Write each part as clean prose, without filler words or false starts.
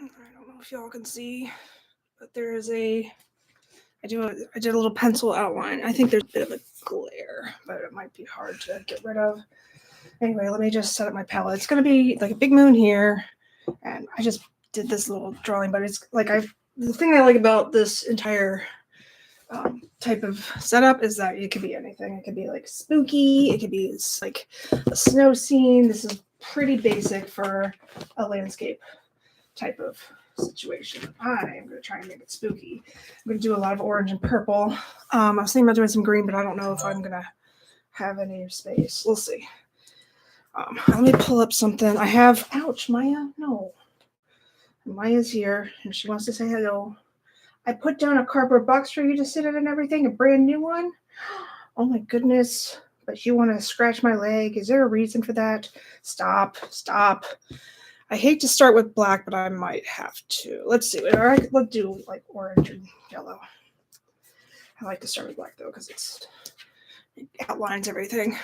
I don't know if y'all can see, but there is I did a little pencil outline. I think there's a bit of a glare, but it might be hard to get rid of. Anyway, let me just set up my palette. It's going to be like a big moon here, and I just did this little drawing, but it's like the thing I like about this entire type of setup is that it could be anything. It could be like spooky. It could be like a snow scene. This is pretty basic for a landscape type of situation. I am going to try and make it spooky. I'm going to do a lot of orange and purple. I was thinking about doing some green, but I don't know if I'm going to have any space. We'll see. Let me pull up something. I have, ouch, Maya, no. Maya's here, and she wants to say hello. I put down a cardboard box for you to sit in and everything, a brand new one. Oh my goodness. But you want to scratch my leg. Is there a reason for that? Stop. I hate to start with black, but I might have to. Let's see. All right, let's do like orange and yellow. I like to start with black though, because it outlines everything.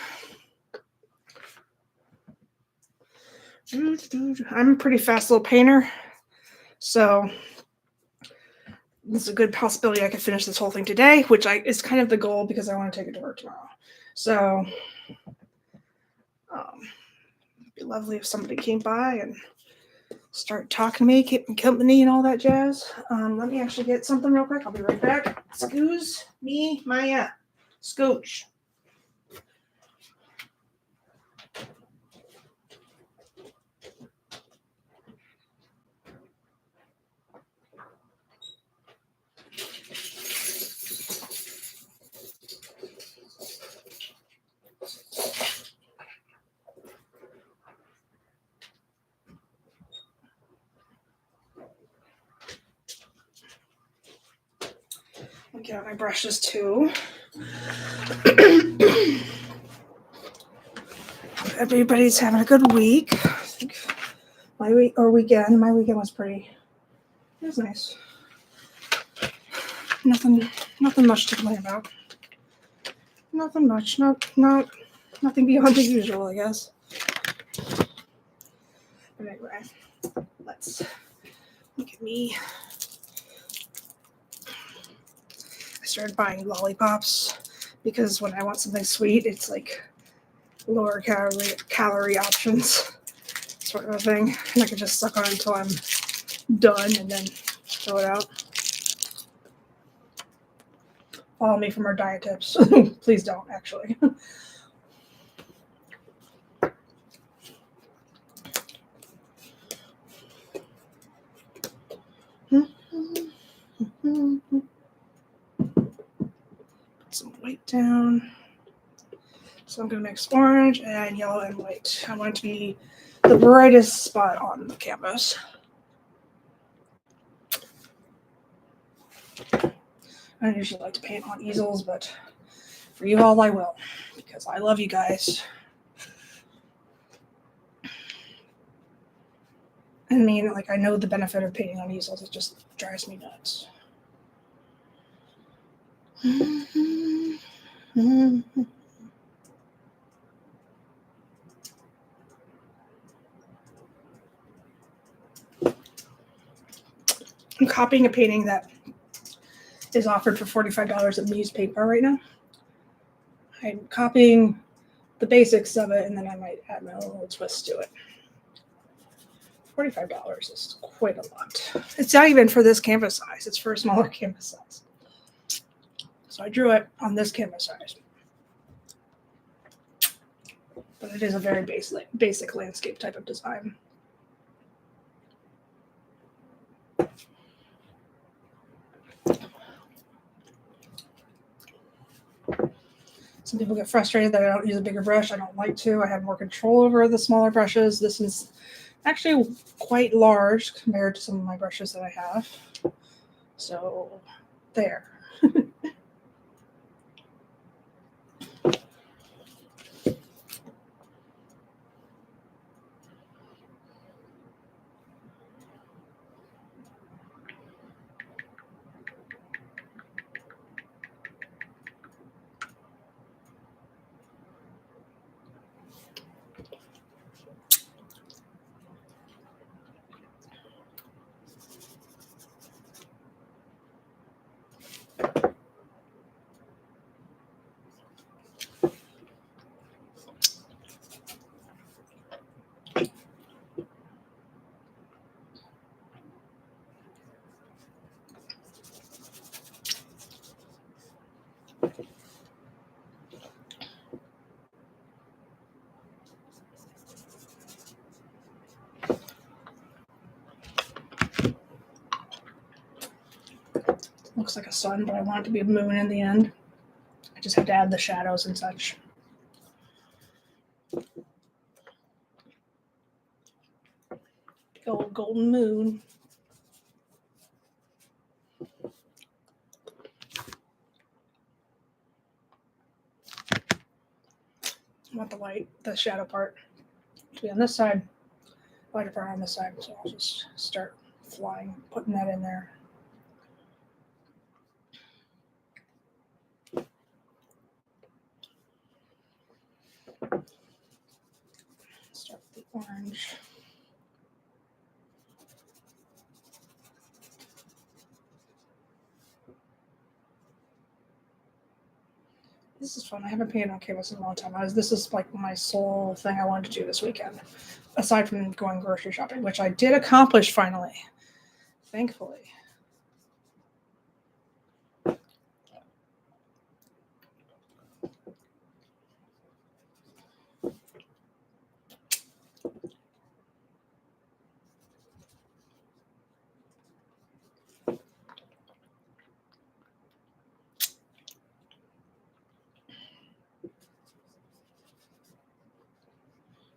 I'm a pretty fast little painter, so this is a good possibility I could finish this whole thing today, which is kind of the goal because I want to take it to work tomorrow. So it'd be lovely if somebody came by and start talking to me, keep me company and all that jazz. Let me actually get something real quick. I'll be right back. Excuse me, Maya. Scooch. I'll get out my brushes too. Everybody's having a good week. I think my weekend was pretty. It was nice. Nothing much to complain about. Nothing much. Nothing beyond the usual, I guess. But anyway, let's look at me. I started buying lollipops because when I want something sweet, it's like lower calorie options sort of a thing. And I can just suck on it until I'm done and then throw it out. Follow me for more diet tips. Please don't, actually. Put some white down. So I'm going to mix orange and yellow and white. I want it to be the brightest spot on the canvas. I don't usually like to paint on easels, but for you all I will, because I love you guys. I mean, like, I know the benefit of painting on easels. It just drives me nuts. I'm copying a painting that is offered for $45 at Muse Paint Bar right now. I'm copying the basics of it, and then I might add my own little twist to it. $45 is quite a lot. It's not even for this canvas size. It's for a smaller canvas size. So I drew it on this canvas size. But it is a very basic landscape type of design. Some people get frustrated that I don't use a bigger brush. I don't like to. I have more control over the smaller brushes. This is actually quite large compared to some of my brushes that I have. So, there. Looks like a sun, but I want it to be a moon in the end. I just have to add the shadows and such. Big old golden moon. I want the light, the shadow part to be on this side, lighter part on this side. So I'll just start flying, putting that in there. Start with the orange. This is fun. I haven't painted on canvas in a long time. This is like my sole thing I wanted to do this weekend, aside from going grocery shopping, which I did accomplish finally, thankfully.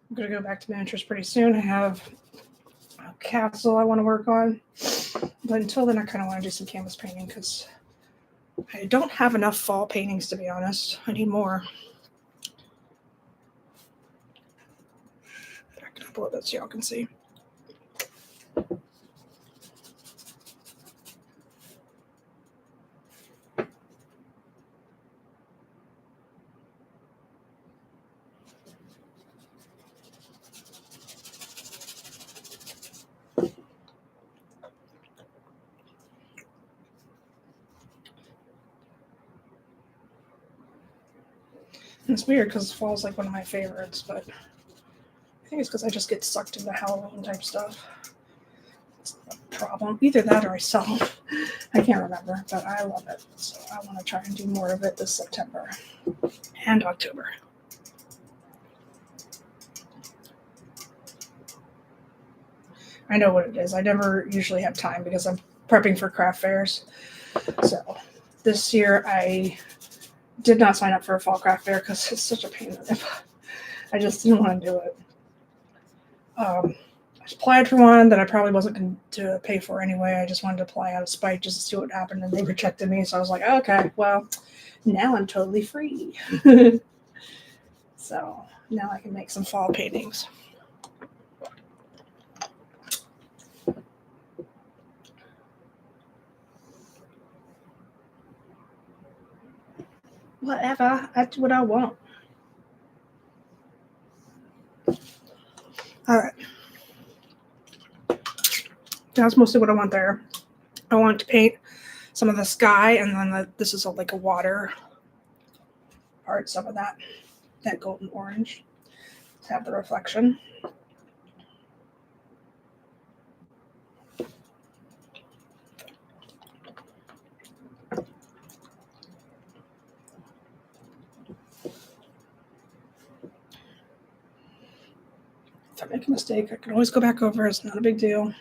I'm going to go back to miniatures pretty soon. I have a castle I want to work on. But until then, I kind of want to do some canvas painting because I don't have enough fall paintings, to be honest. I need more. Back it up a little bit so y'all can see. It's weird because fall is like one of my favorites, but I think it's because I just get sucked into Halloween type stuff. It's a problem. Either that or I sell them. I can't remember, but I love it. So I want to try and do more of it this September and October. I know what it is. I never usually have time because I'm prepping for craft fairs. So this year I did not sign up for a fall craft fair because it's such a pain in the neck. I just didn't want to do it. I applied for one that I probably wasn't going to pay for anyway. I just wanted to apply out of spite just to see what happened, and they rejected me. So I was like, okay, well, now I'm totally free. So now I can make some fall paintings. Whatever, that's what I want. All right. That's mostly what I want there. I want to paint some of the sky, and then this is like a water part, some of that golden orange to have the reflection. If I make a mistake, I can always go back over. It's not a big deal.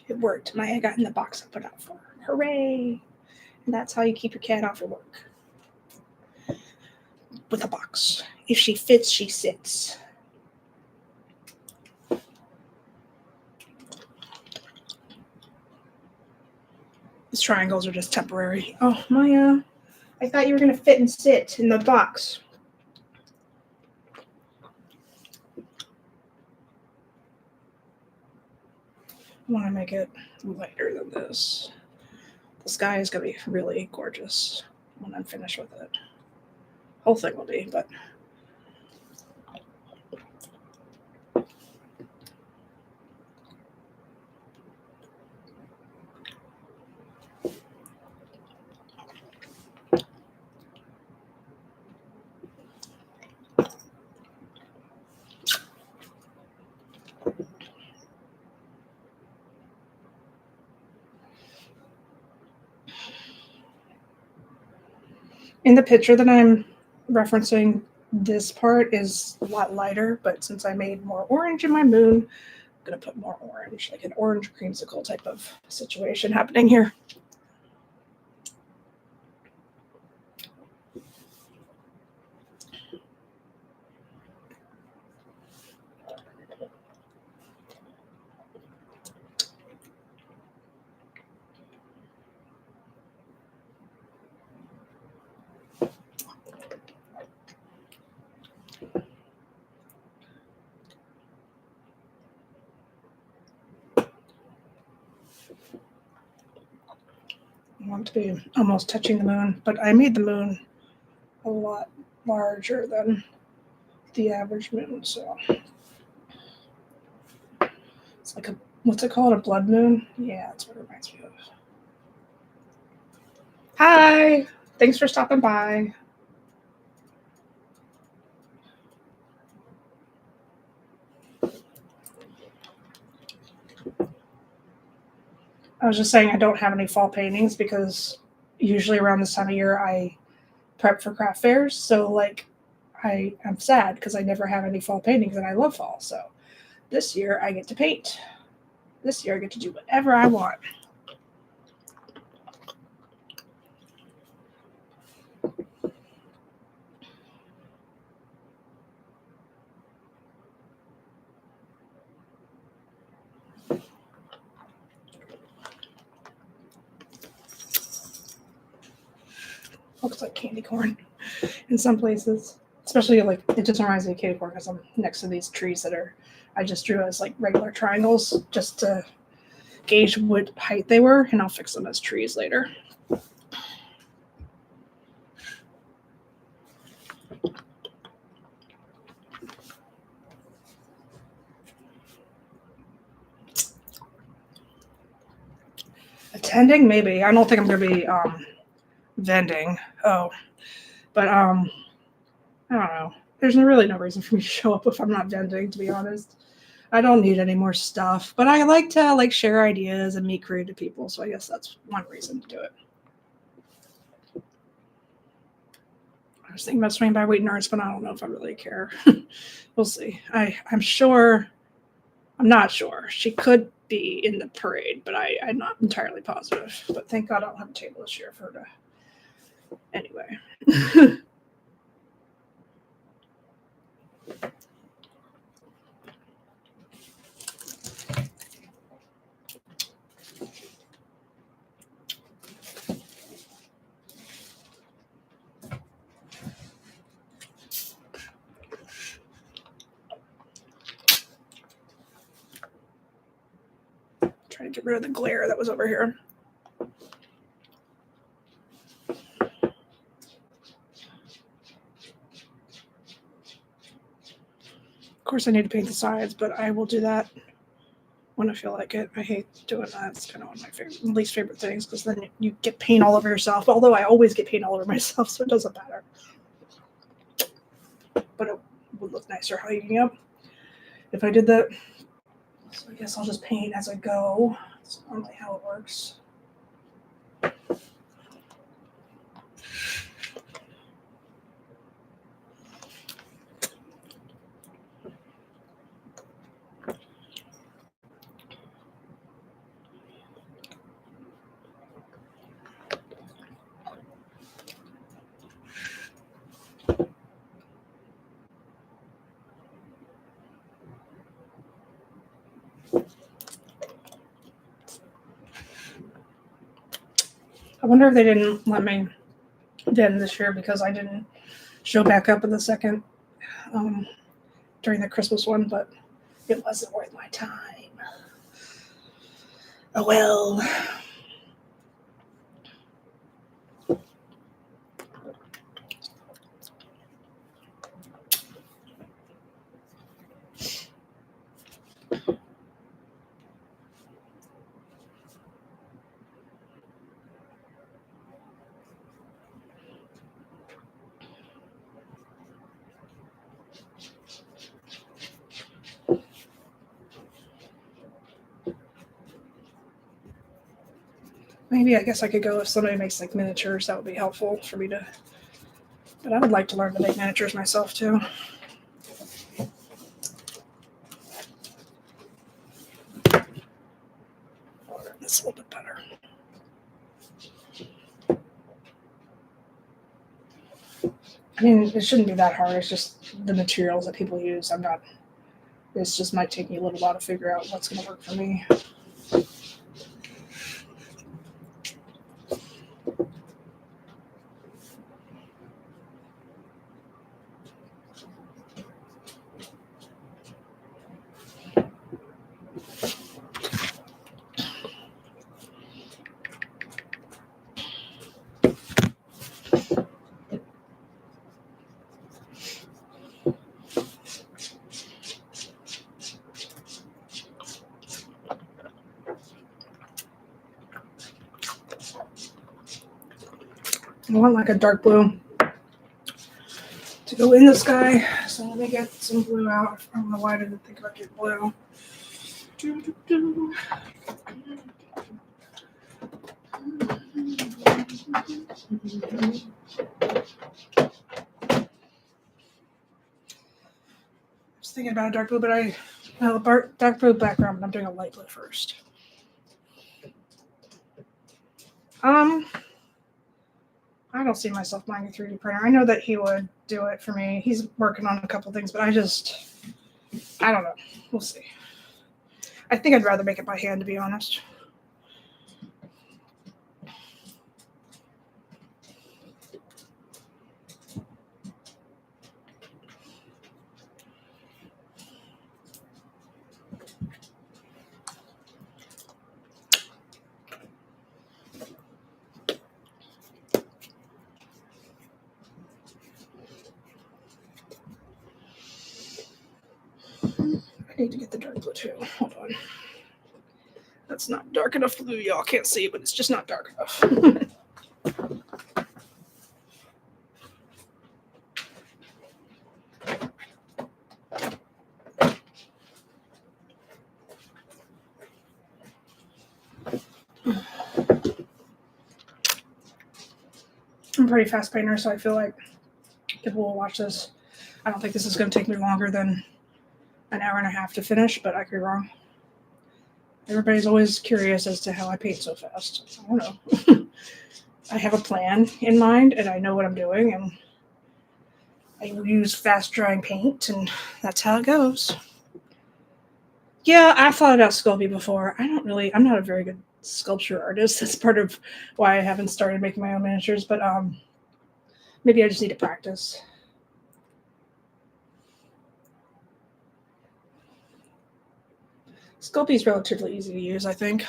It worked. Maya got in the box I put out for her. Hooray! And that's how you keep your cat off your work. With a box. If she fits, she sits. These triangles are just temporary. Oh, Maya, I thought you were going to fit and sit in the box. I want to make it lighter than this. The sky is going to be really gorgeous when I'm finished with it. Whole thing will be, but in the picture that I'm referencing, this part is a lot lighter, but since I made more orange in my moon, I'm going to put more orange, like an orange creamsicle type of situation happening here. I want to be almost touching the moon, but I made the moon a lot larger than the average moon, so it's like what's it called, a blood moon? Yeah, that's what it reminds me of. Hi, thanks for stopping by. I was just saying I don't have any fall paintings because usually around this time of year I prep for craft fairs, so like I'm sad because I never have any fall paintings and I love fall, so this year I get to paint. This year I get to do whatever I want. Looks like candy corn in some places, especially like it just reminds me of candy corn because I'm next to these trees that I just drew as like regular triangles just to gauge what height they were, and I'll fix them as trees later. Attending, maybe. I don't think I'm gonna be vending. Oh, but I don't know. There's really no reason for me to show up if I'm not vending, to be honest. I don't need any more stuff, but I like to like share ideas and meet creative people, so I guess that's one reason to do it. I was thinking about swinging by Wheaton Arts, but I don't know if I really care. We'll see. I'm sure. I'm not sure. She could be in the parade, but I'm not entirely positive. But thank God I don't have a table this year for her to. Anyway. Trying to get rid of the glare that was over here. Of course, I need to paint the sides, but I will do that when I feel like it. I hate doing that. It's kind of one of my least favorite things because then you get paint all over yourself. Although I always get paint all over myself, so it doesn't matter. But it would look nicer hanging up if I did that. So I guess I'll just paint as I go. That's normally how it works. I wonder if they didn't let me den this year because I didn't show back up in the second during the Christmas one, but it wasn't worth my time. Oh well. Maybe I guess I could go if somebody makes like miniatures. That would be helpful for me to But I would like to learn to make miniatures myself too. This a little bit better. I mean, it shouldn't be that hard. It's just the materials that people use. This just might take me a little while to figure out what's going to work for me. I want like a dark blue to go in the sky. So let me get some blue out. I don't know why I didn't think about getting blue. I was thinking about a dark blue, but dark blue background, but I'm doing a light blue first. I don't see myself buying a 3D printer. I know that he would do it for me. He's working on a couple things, but I don't know. We'll see. I think I'd rather make it by hand, to be honest. I need to get the dark blue too. Hold on. That's not dark enough blue. Y'all can't see, but it's just not dark enough. I'm a pretty fast painter, so I feel like people will watch this. I don't think this is going to take me longer than an hour and a half to finish, but I could be wrong. Everybody's always curious as to how I paint so fast. I don't know. I have a plan in mind, and I know what I'm doing, and I use fast drying paint, and that's how it goes. Yeah, I've thought about Sculpey before. I'm not a very good sculpture artist. That's part of why I haven't started making my own miniatures, but maybe I just need to practice. Sculpey is relatively easy to use, I think.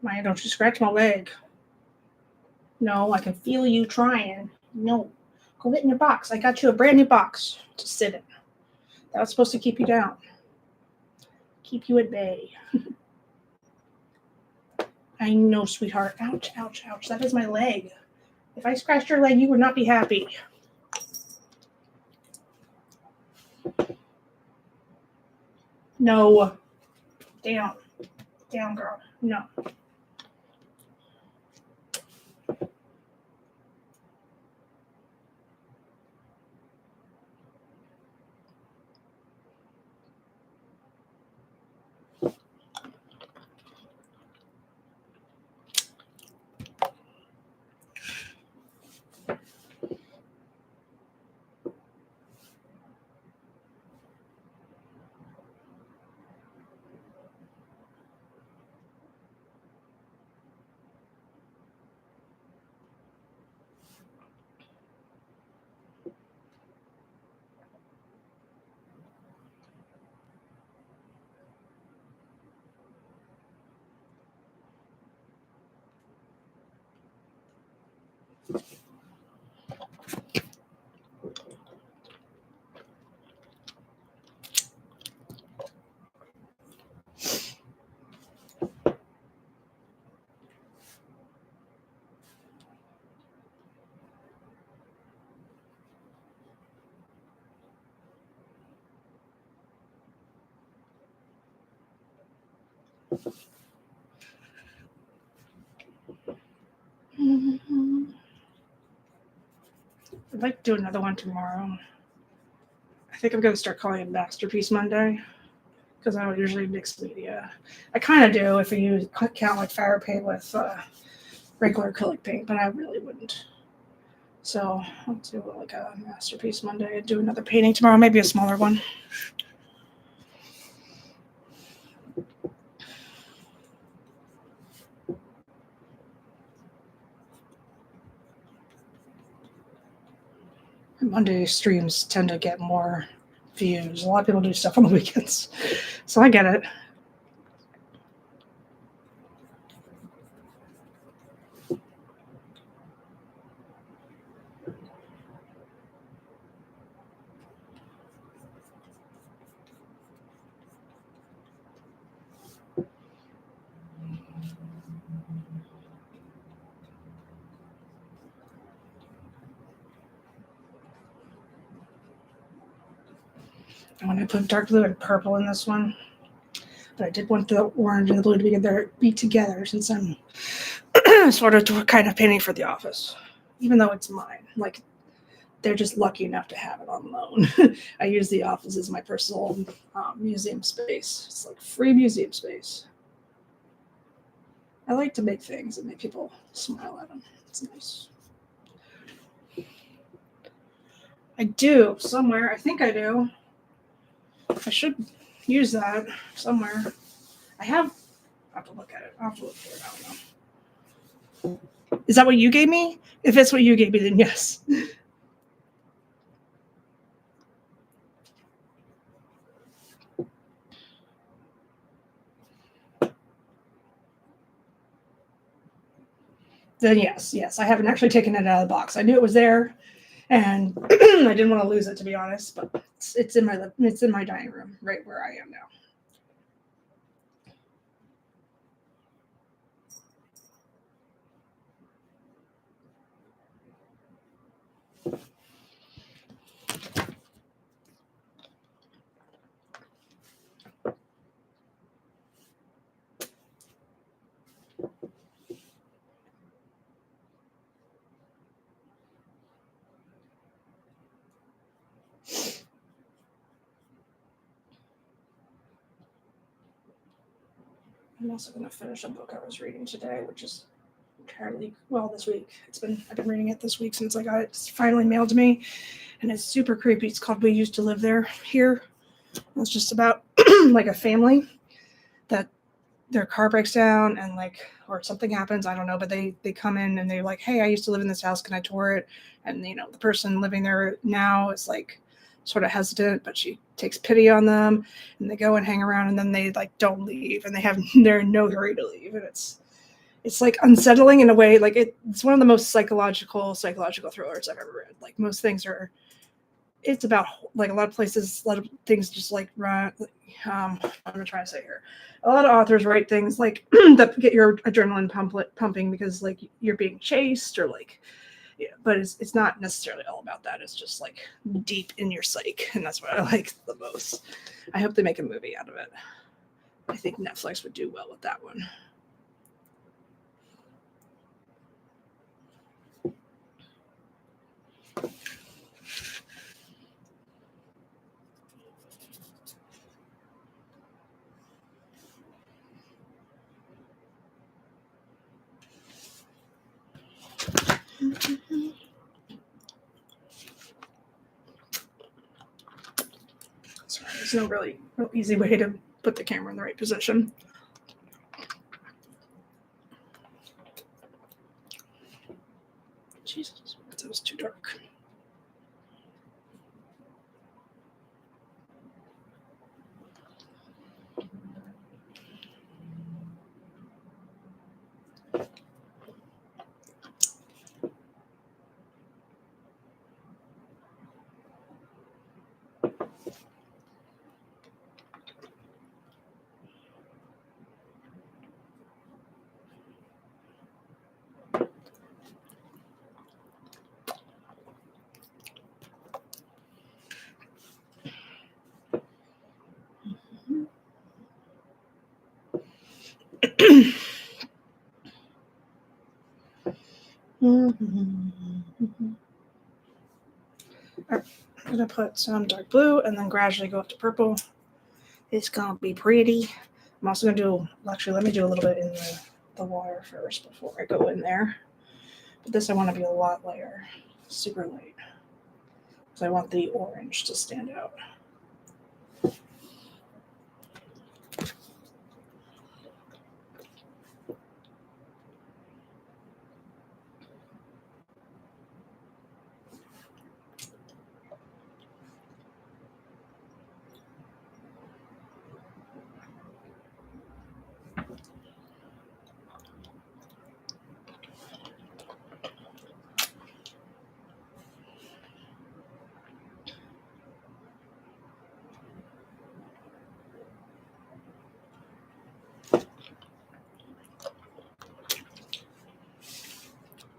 Why don't you scratch my leg? No, I can feel you trying. No. Go get in your box. I got you a brand new box to sit in. That was supposed to keep you down. Keep you at bay. I know, sweetheart. Ouch, ouch, ouch. That is my leg. If I scratched your leg, you would not be happy. No. Down. Down, girl. No. I'd like to do another one tomorrow. I think I'm going to start calling it Masterpiece Monday because I don't usually mix media. I kind of do if you count like fire paint with regular acrylic paint, but I really wouldn't. So I'll do like a Masterpiece Monday and do another painting tomorrow, maybe a smaller one. Monday streams tend to get more views. A lot of people do stuff on the weekends, so I get it. I want to put dark blue and purple in this one, but I did want the orange and the blue to be together since I'm sort of kind of painting for the office, even though it's mine. Like they're just lucky enough to have it on loan. I use the office as my personal museum space. It's like free museum space. I like to make things and make people smile at them. It's nice. I do somewhere. I think I do. I should use that somewhere. I have to look at it. I'll have to look for it. I don't know. Is that what you gave me? If it's what you gave me, then yes. Then yes. I haven't actually taken it out of the box. I knew it was there, and I didn't want to lose it, to be honest. But it's in my dining room, right where I am now. I'm also going to finish a book I was reading today, which is this week. I've been reading it this week since I got it finally mailed to me, and it's super creepy. It's called We Used to Live Here. It's just about like a family that their car breaks down and or something happens. I don't know, but they come in and they're like, hey, I used to live in this house. Can I tour it? And the person living there now is like sort of hesitant, but she takes pity on them and they go and hang around and then they don't leave and they're in no hurry to leave. And it's like unsettling in a way. Like it's one of the most psychological thrillers I've ever read. Like most things it's about like a lot of things just like run. I'm gonna try to say here. A lot of authors write things like that get your adrenaline pumping because like you're being chased or but it's not necessarily all about that. It's just like deep in your psyche, and that's what I like the most. I hope they make a movie out of it. I think Netflix would do well with that one. Sorry, there's no real easy way to put the camera in the right position. Jesus, that was too dark. I'm going to put some dark blue and then gradually go up to purple. It's going to be pretty. I'm also going to do, actually, let me do a little bit in the water first before I go in there. But this I want to be a lot lighter, super light. So I want the orange to stand out.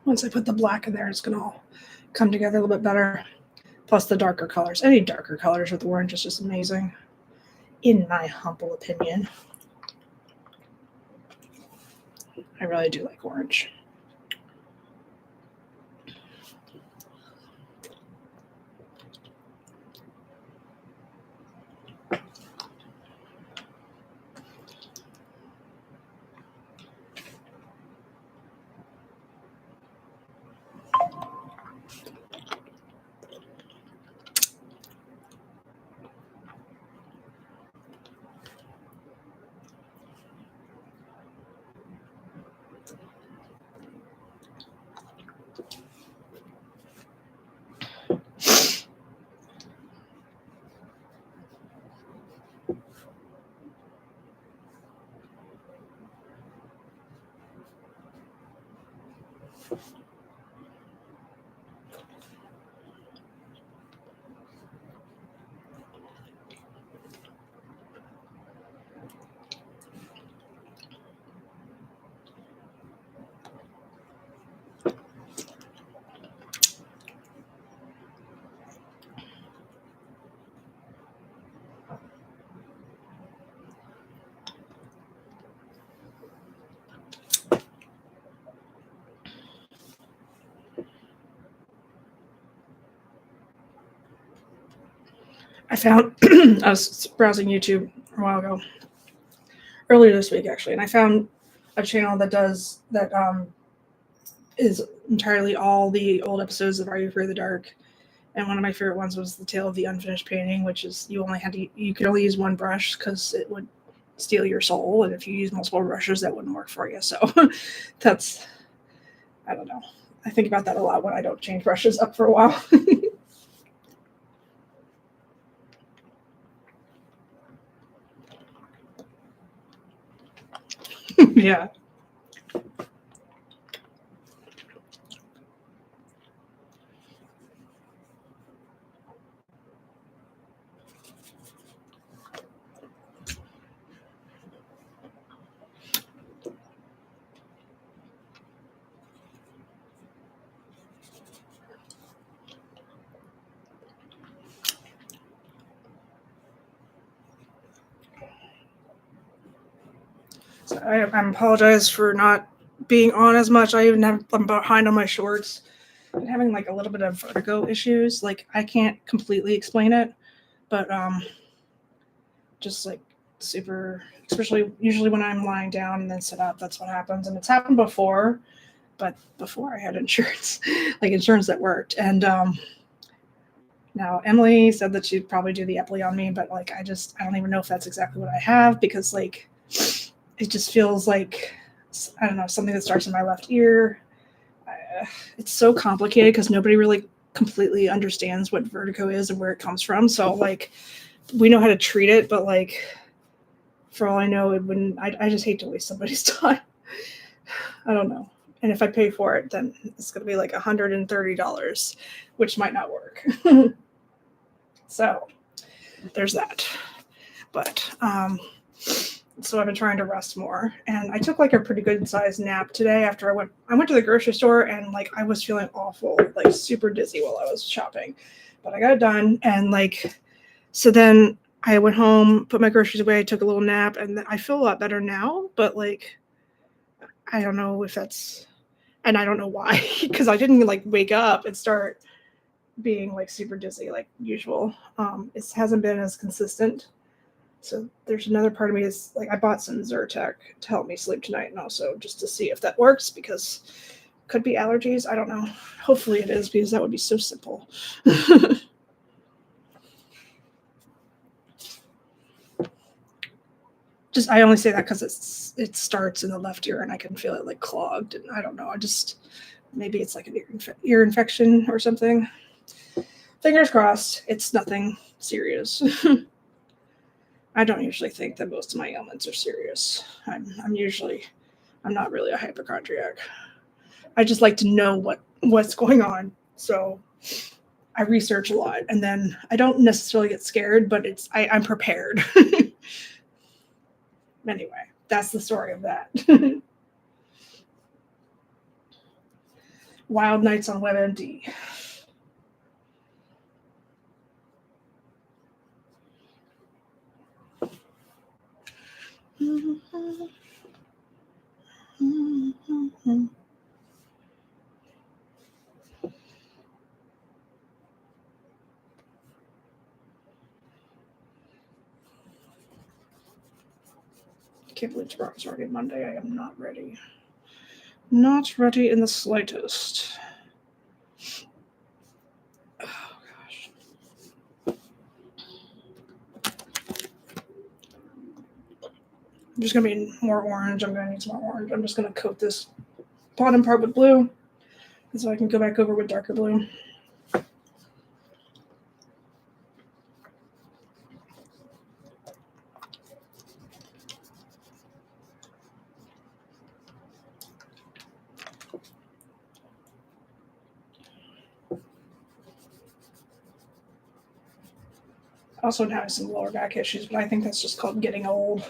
Once I put the black in there, it's going to all come together a little bit better. Plus the darker colors. Any darker colors with orange is just amazing, in my humble opinion. I really do like orange. I found, I was browsing YouTube a while ago, earlier this week actually, and I found a channel that does, that is entirely all the old episodes of Are You Afraid of the Dark. And one of my favorite ones was The Tale of the Unfinished Painting, which is you could only use one brush because it would steal your soul. And if you use multiple brushes, that wouldn't work for you. So that's, I don't know. I think about that a lot when I don't change brushes up for a while. Yeah. So I apologize for not being on as much. I'm behind on my shorts. I'm having like a little bit of vertigo issues. Like I can't completely explain it, but just like super, especially usually when I'm lying down and then sit up, that's what happens. And it's happened before, but before I had insurance, like insurance that worked. And now Emily said that she'd probably do the Epley on me, but like I don't even know if that's exactly what I have, because like it just feels like, I don't know, something that starts in my left ear. It's so complicated because nobody really completely understands what vertigo is and where it comes from. So like we know how to treat it, but like for all I know, it wouldn't. I just hate to waste somebody's time. I don't know. And if I pay for it, then it's going to be like $130, which might not work. So there's that. But so I've been trying to rest more, and I took like a pretty good sized nap today after I went to the grocery store, and like I was feeling awful, like super dizzy while I was shopping, but I got it done. And like, so then I went home, put my groceries away, took a little nap, and I feel a lot better now. But like, I don't know if that's, and I don't know why, because I didn't like wake up and start being like super dizzy like usual. It hasn't been as consistent. So there's another part of me is like I bought some Zyrtec to help me sleep tonight, and also just to see if that works because could be allergies. I don't know. Hopefully it is because that would be so simple. Just I only say that because it starts in the left ear and I can feel it like clogged, and I don't know. I just maybe it's like an ear infection or something. Fingers crossed. It's nothing serious. I don't usually think that most of my ailments are serious. I'm not really a hypochondriac. I just like to know what's going on. So I research a lot, and then I don't necessarily get scared, but I'm prepared. Anyway, that's the story of that. Wild Nights on WebMD. I can't believe tomorrow's already Monday. I am not ready. Not ready in the slightest. Oh gosh. I'm just gonna need more orange. I'm gonna need some more orange. I'm just gonna coat this bottom part with blue, so I can go back over with darker blue. Also having some lower back issues, but I think that's just called getting old.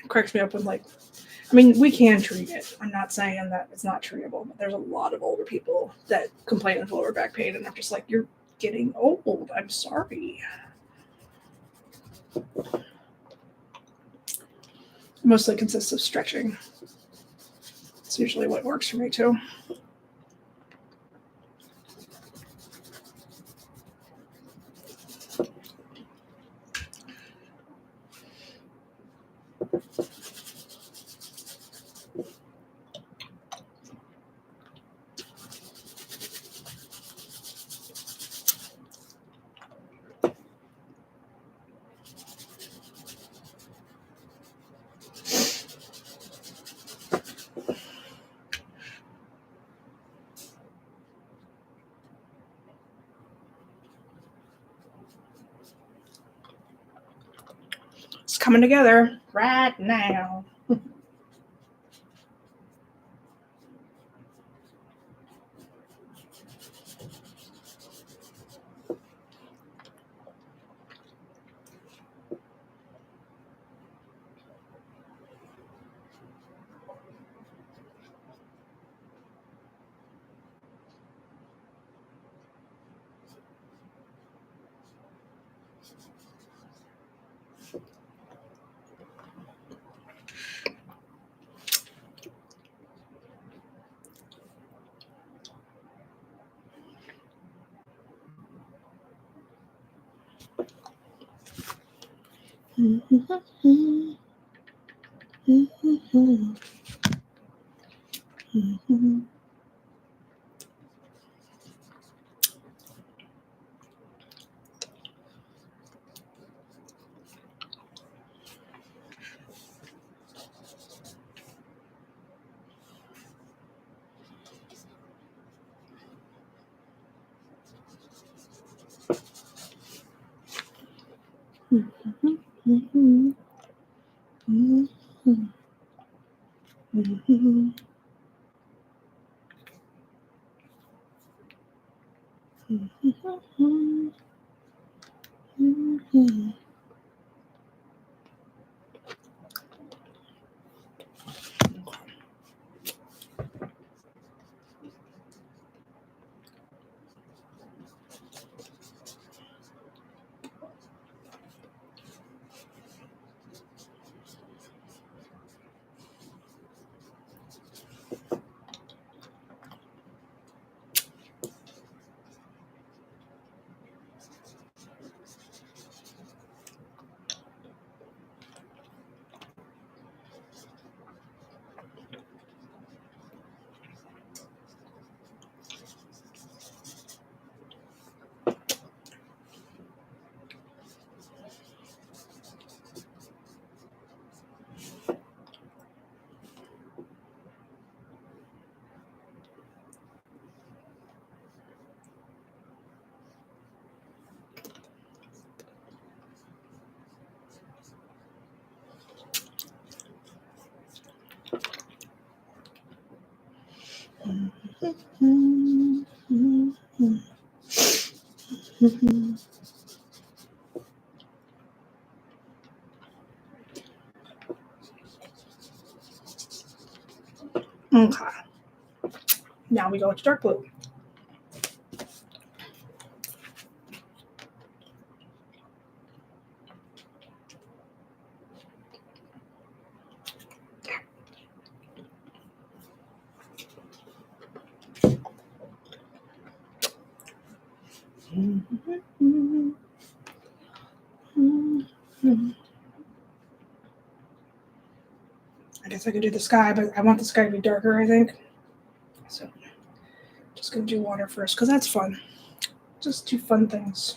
Cracks me up when like, I mean, we can treat it. I'm not saying that it's not treatable, but there's a lot of older people that complain of lower back pain, and I'm just like, you're getting old. I'm sorry. Mostly consists of stretching. It's usually what works for me too. It's coming together right now. Okay. Now we go to dark blue. I guess I could do the sky, but I want the sky to be darker, I think. So just gonna do water first, because that's fun. Just do fun things.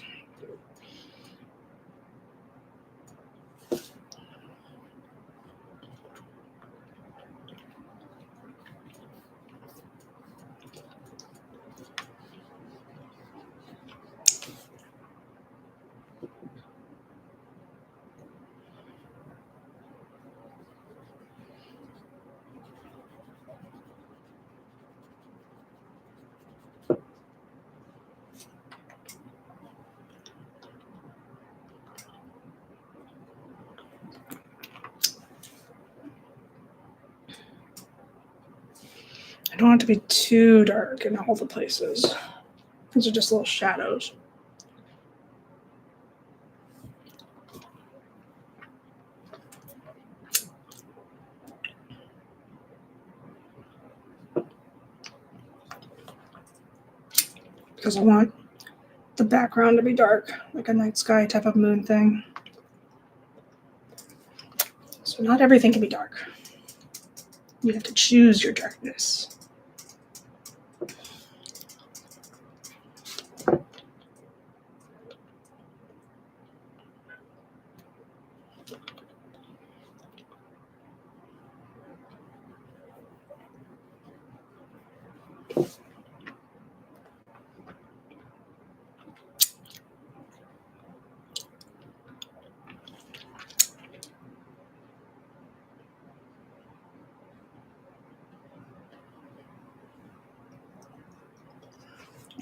I don't want it to be too dark in all the places. These are just little shadows. Because I want the background to be dark, like a night sky type of moon thing. So not everything can be dark. You have to choose your darkness.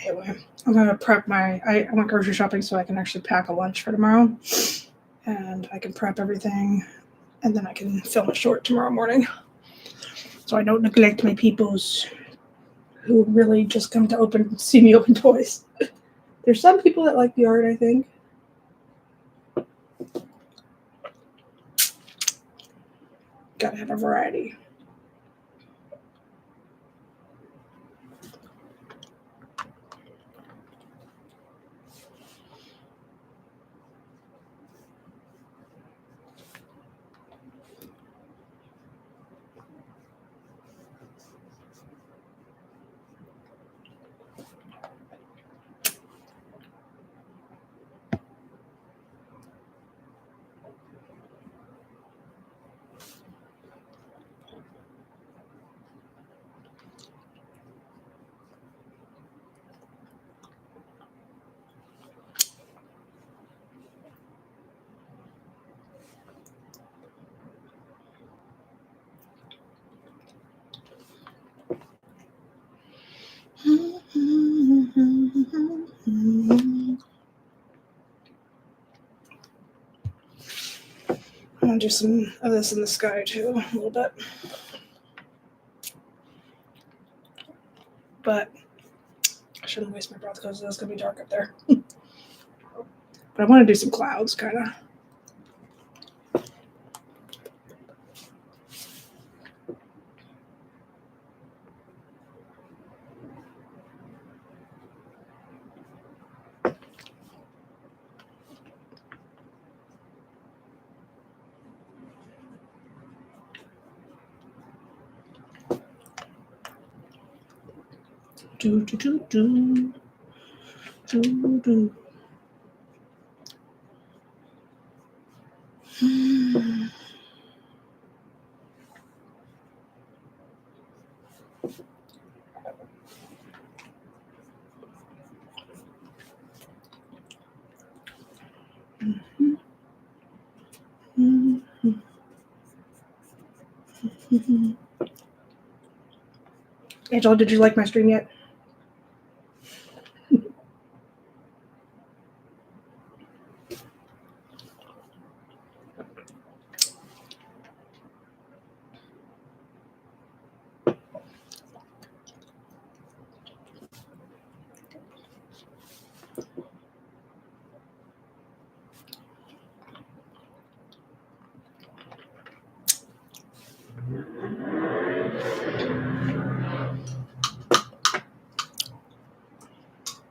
Anyway, I'm gonna prep I went grocery shopping so I can actually pack a lunch for tomorrow. And I can prep everything and then I can film a short tomorrow morning. So I don't neglect my peoples who really just come to see me open toys. There's some people that like the art, I think. Gotta have a variety. I'm gonna do some of this in the sky too, a little bit. But I shouldn't waste my breath because it's gonna be dark up there. But I want to do some clouds, kind of. Do do do do do do. Angela, did you like my stream yet?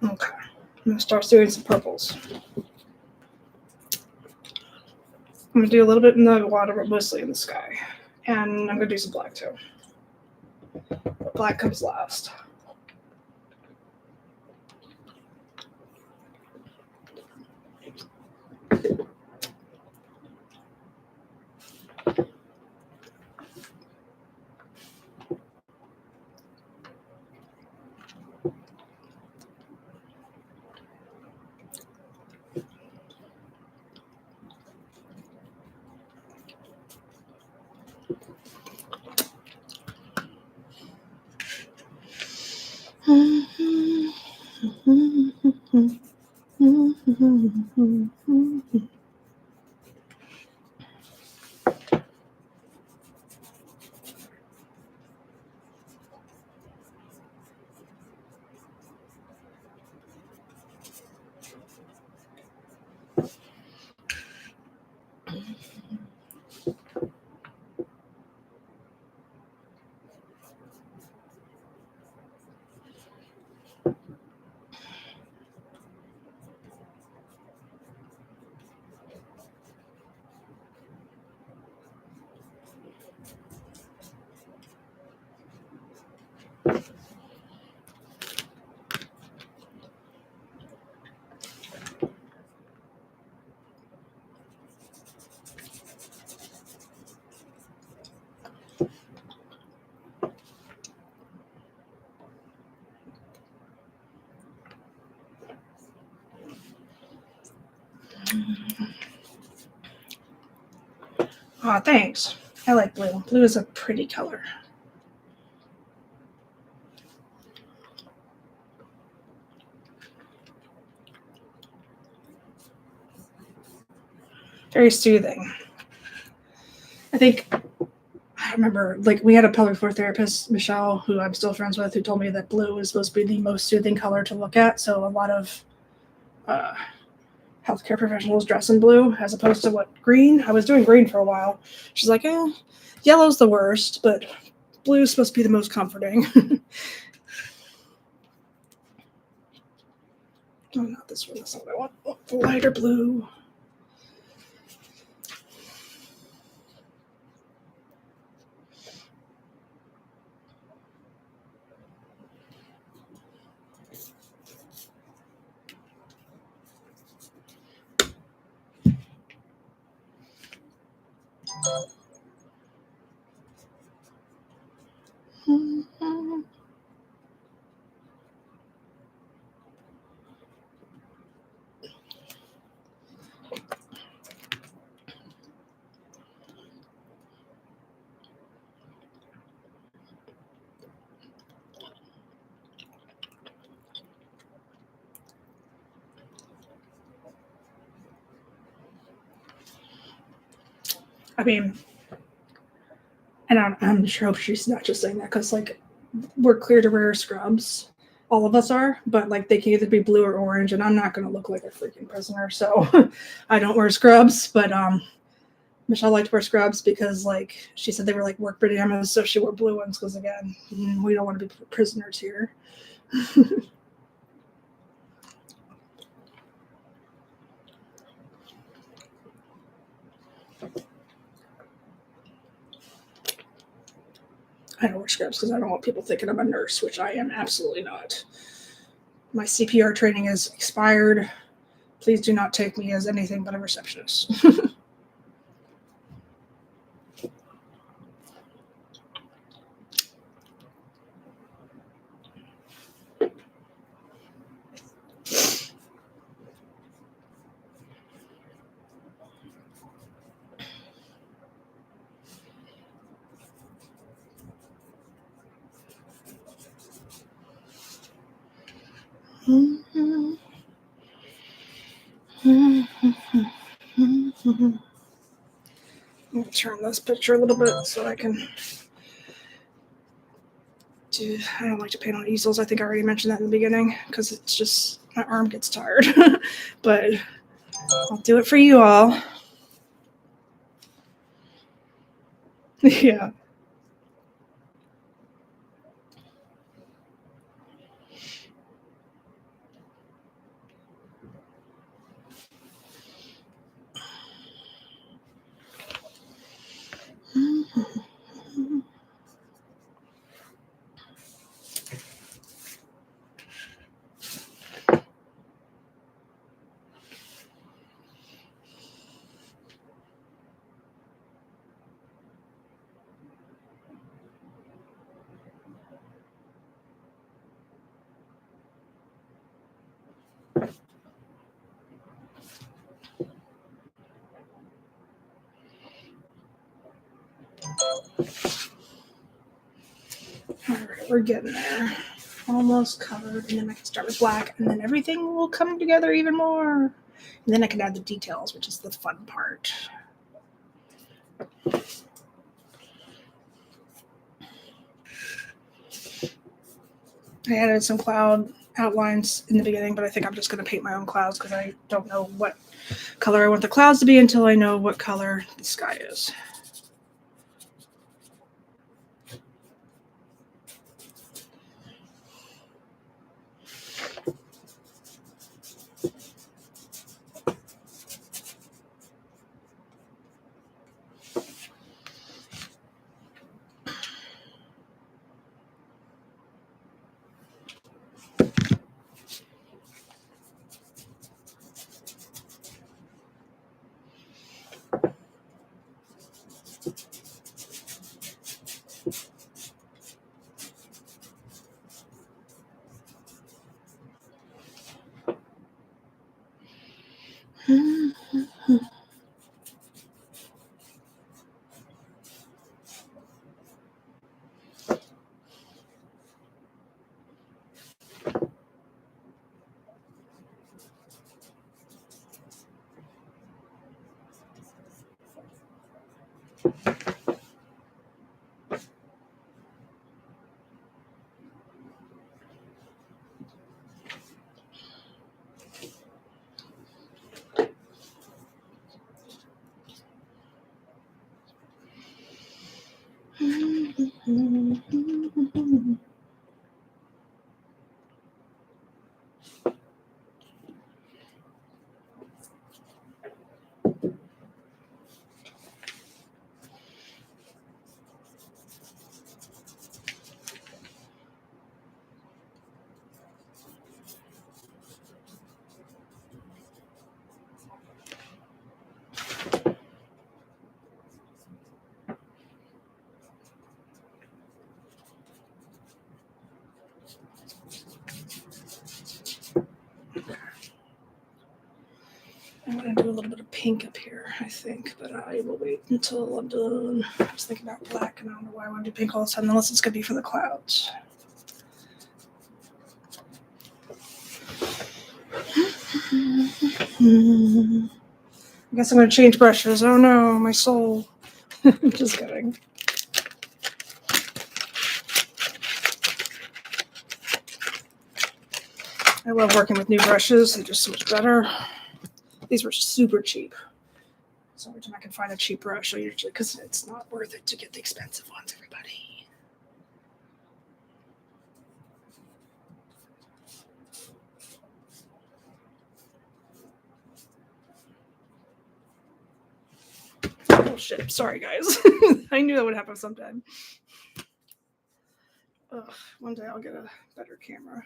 Okay. I'm going to start doing some purples. I'm going to do a little bit in the water, but mostly in the sky. And I'm going to do some black too. Black comes last. Aw, thanks. I like blue. Blue is a pretty color. Very soothing. I think, I remember, like, we had a pelvic floor therapist, Michelle, who I'm still friends with, who told me that blue is supposed to be the most soothing color to look at. So a lot of healthcare professionals dress in blue as opposed to what, green? I was doing green for a while. She's like, yellow's the worst, but blue's supposed to be the most comforting. Oh, not this one. That's not what I want. Oh, the lighter blue. I mean, and I'm sure she's not just saying that because, like, we're clear to wear scrubs. All of us are, but, like, they can either be blue or orange, and I'm not going to look like a freaking prisoner, so I don't wear scrubs. But Michelle liked to wear scrubs because, like, she said they were like work pajamas, so she wore blue ones because, again, we don't want to be prisoners here. I don't wear scrubs because I don't want people thinking I'm a nurse, which I am absolutely not. My CPR training is expired. Please do not take me as anything but a receptionist. Let me turn this picture a little bit so I can do. I don't like to paint on easels. I think I already mentioned that in the beginning because it's just my arm gets tired. But I'll do it for you all. Yeah. All right, we're getting there. Almost covered, and then I can start with black, and then everything will come together even more. And then I can add the details, which is the fun part. I added some cloud outlines in the beginning, but I think I'm just going to paint my own clouds because I don't know what color I want the clouds to be until I know what color the sky is. I'm going to do a little bit of pink up here, I think, but I will wait until I'm done. I was thinking about black, and I don't know why I want to do pink all the time, unless it's going to be for the clouds. I guess I'm going to change brushes. Oh no, my soul. Just kidding. I love working with new brushes. They're just so much better. These were super cheap. So every time I can find a cheap brush, I usually, because it's not worth it to get the expensive ones, everybody. Oh shit, sorry guys. I knew that would happen sometime. Ugh, one day I'll get a better camera.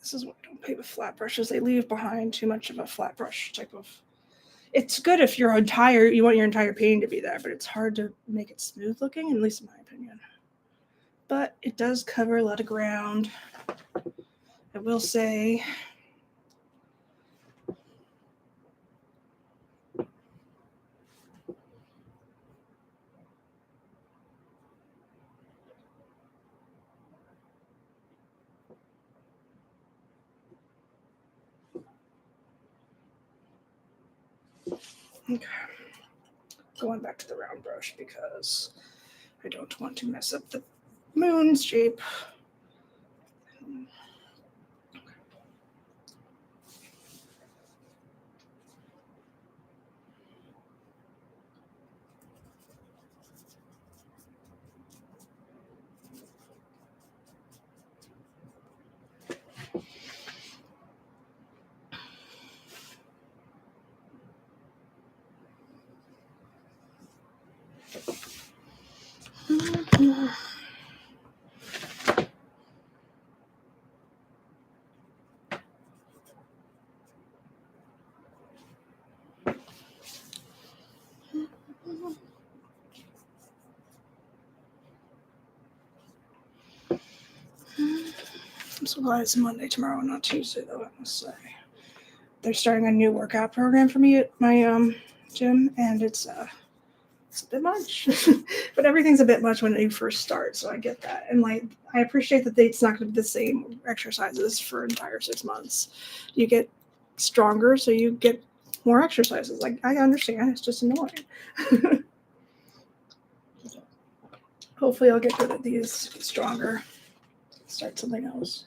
This is what I don't pay with flat brushes. They leave behind too much of a flat brush type of It's good if you want your entire painting to be there, but it's hard to make it smooth looking, at least in my opinion. But it does cover a lot of ground. I will say, okay, going back to the round brush because I don't want to mess up the moon's shape. I'm so glad it's Monday tomorrow, not Tuesday, though, I must say. They're starting a new workout program for me at my gym, and it's a bit much. But everything's a bit much when you first start, so I get that. And like, I appreciate that it's not going to be the same exercises for entire 6 months. You get stronger, so you get more exercises. Like, I understand, it's just annoying. Hopefully I'll get good at these, get stronger, start something else.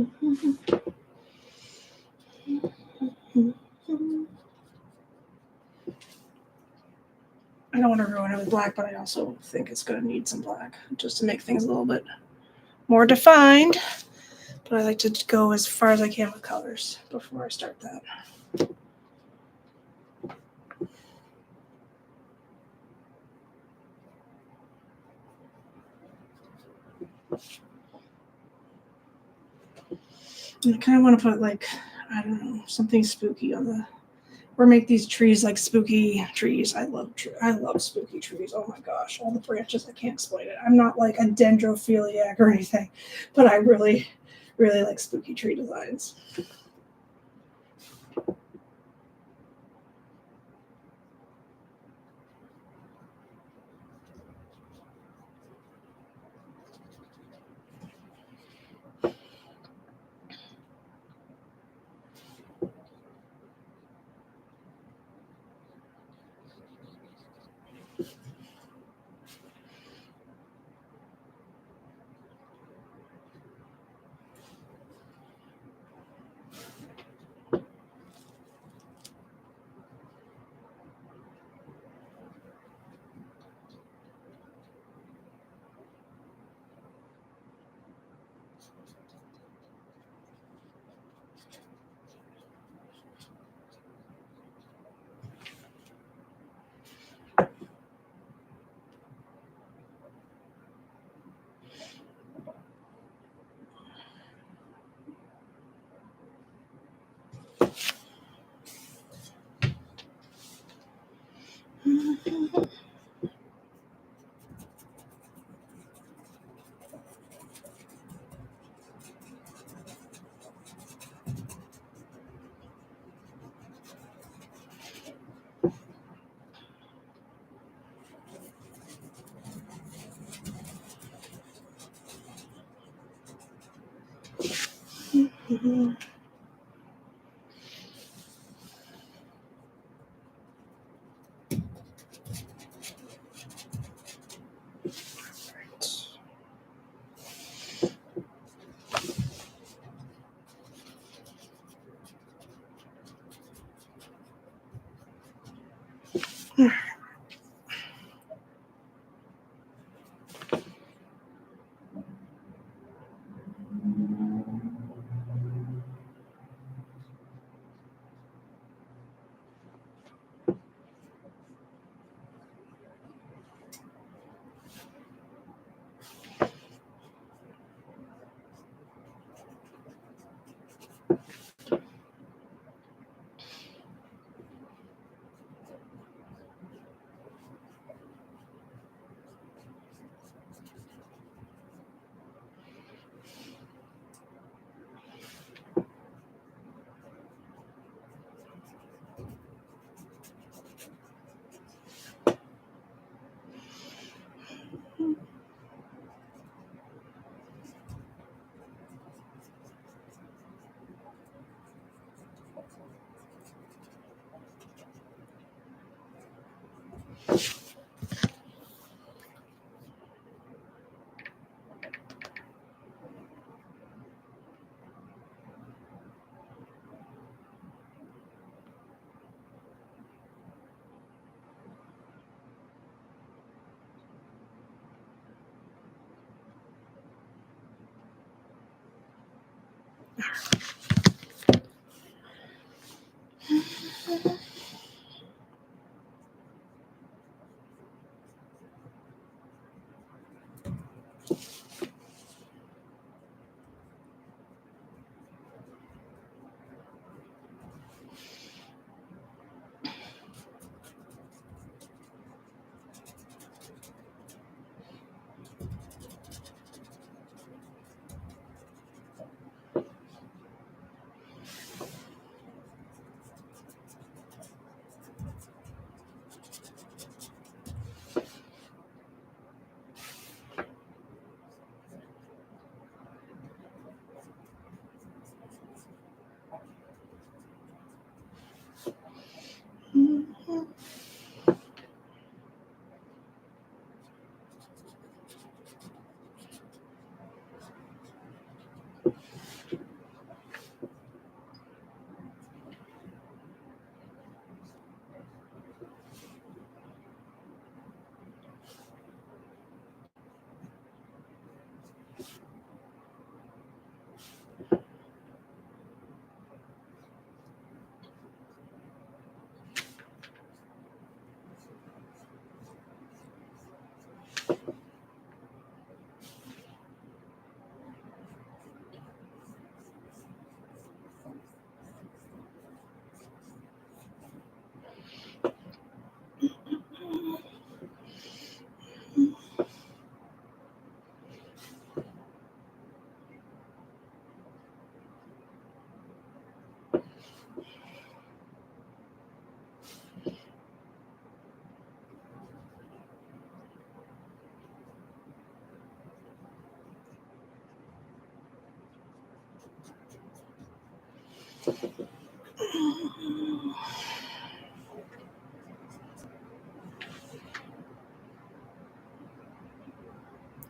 I don't want to ruin it with black, but I also think it's going to need some black just to make things a little bit more defined. But I like to go as far as I can with colors before I start that. And I kind of want to put, like, I don't know, something spooky on the, or make these trees like spooky trees. I love spooky trees. Oh my gosh, all the branches, I can't explain it. I'm not like a dendrophiliac or anything, but I really, really like spooky tree designs. Mm-hmm.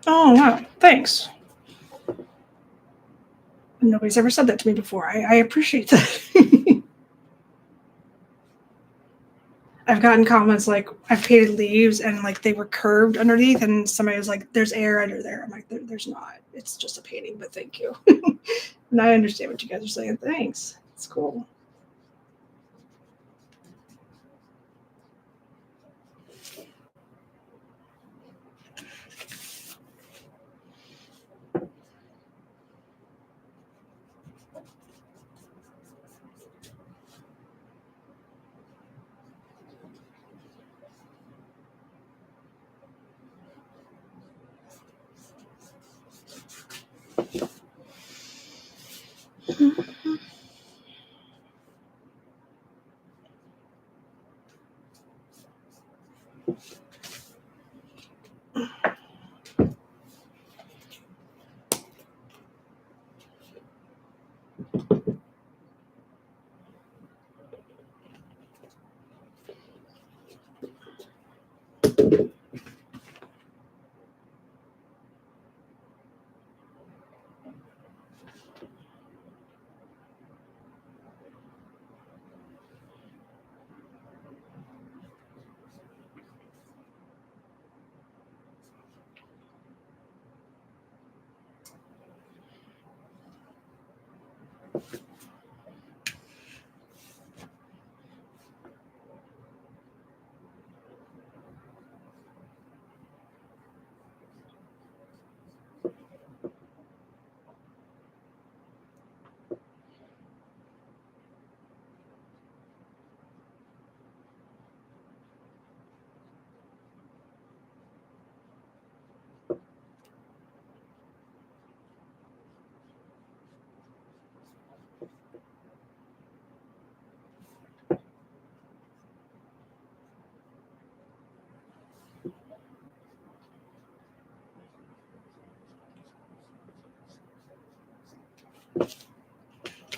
Oh, wow. Thanks. Nobody's ever said that to me before. I appreciate that. I've gotten comments like I've painted leaves and like they were curved underneath, and somebody was like, "There's air under there." I'm like, "There's not. It's just a painting." But thank you. And I understand what you guys are saying. Thanks. It's cool.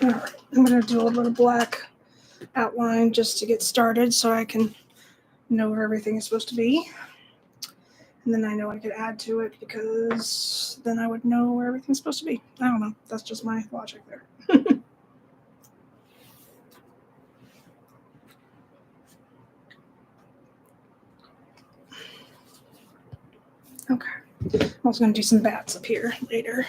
All right, I'm gonna do a little black outline just to get started, so I can know where everything is supposed to be. And then I know I could add to it because then I would know where everything's supposed to be. I don't know. That's just my logic there. Okay. I'm also going to do some bats up here later.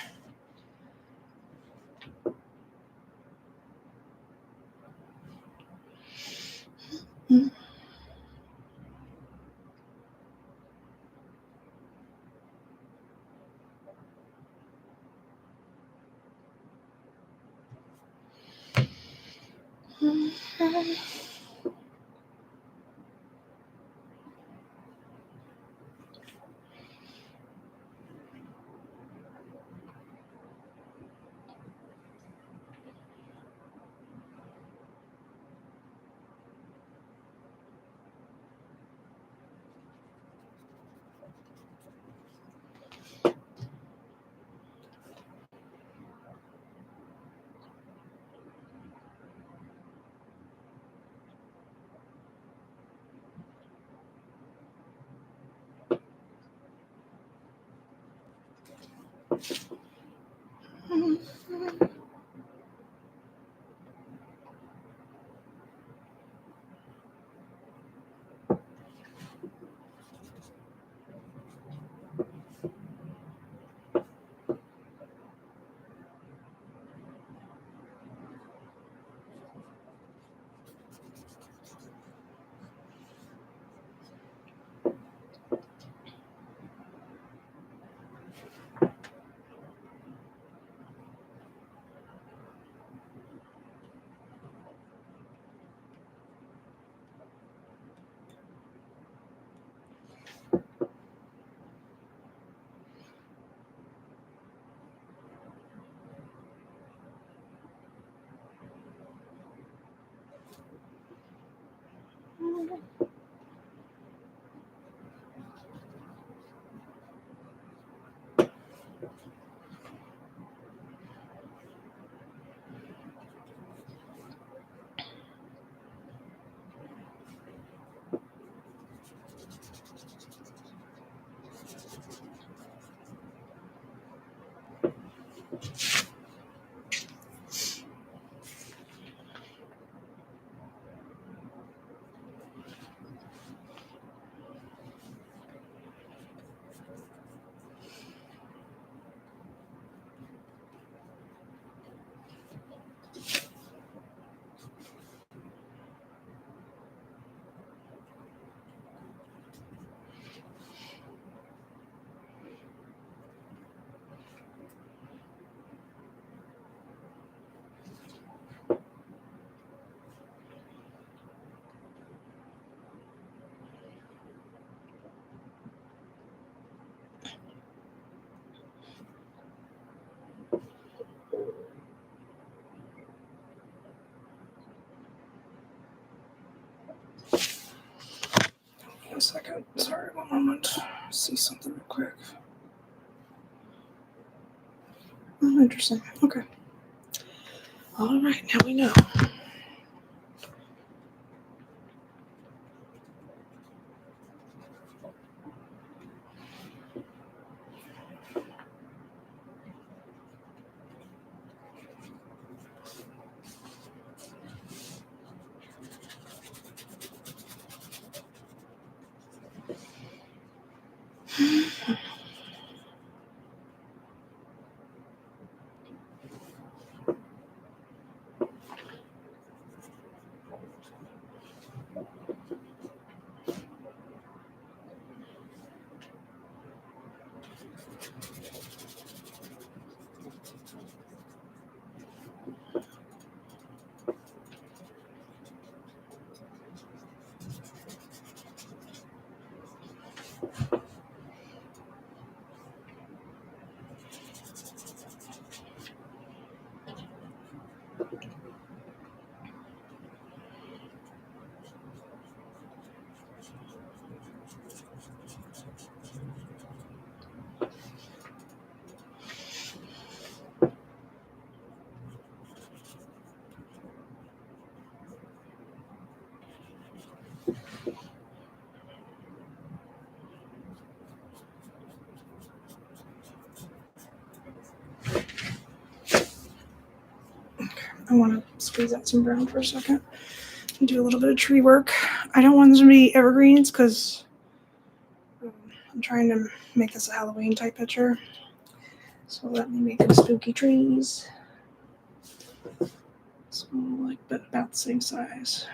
a second. Sorry, one moment. See something real quick. Oh, interesting. Okay. All right, now we know. I want to squeeze out some brown for a second and do a little bit of tree work. I don't want them to be evergreens because I'm trying to make this a Halloween type picture. So let me make them spooky trees. So like about the same size.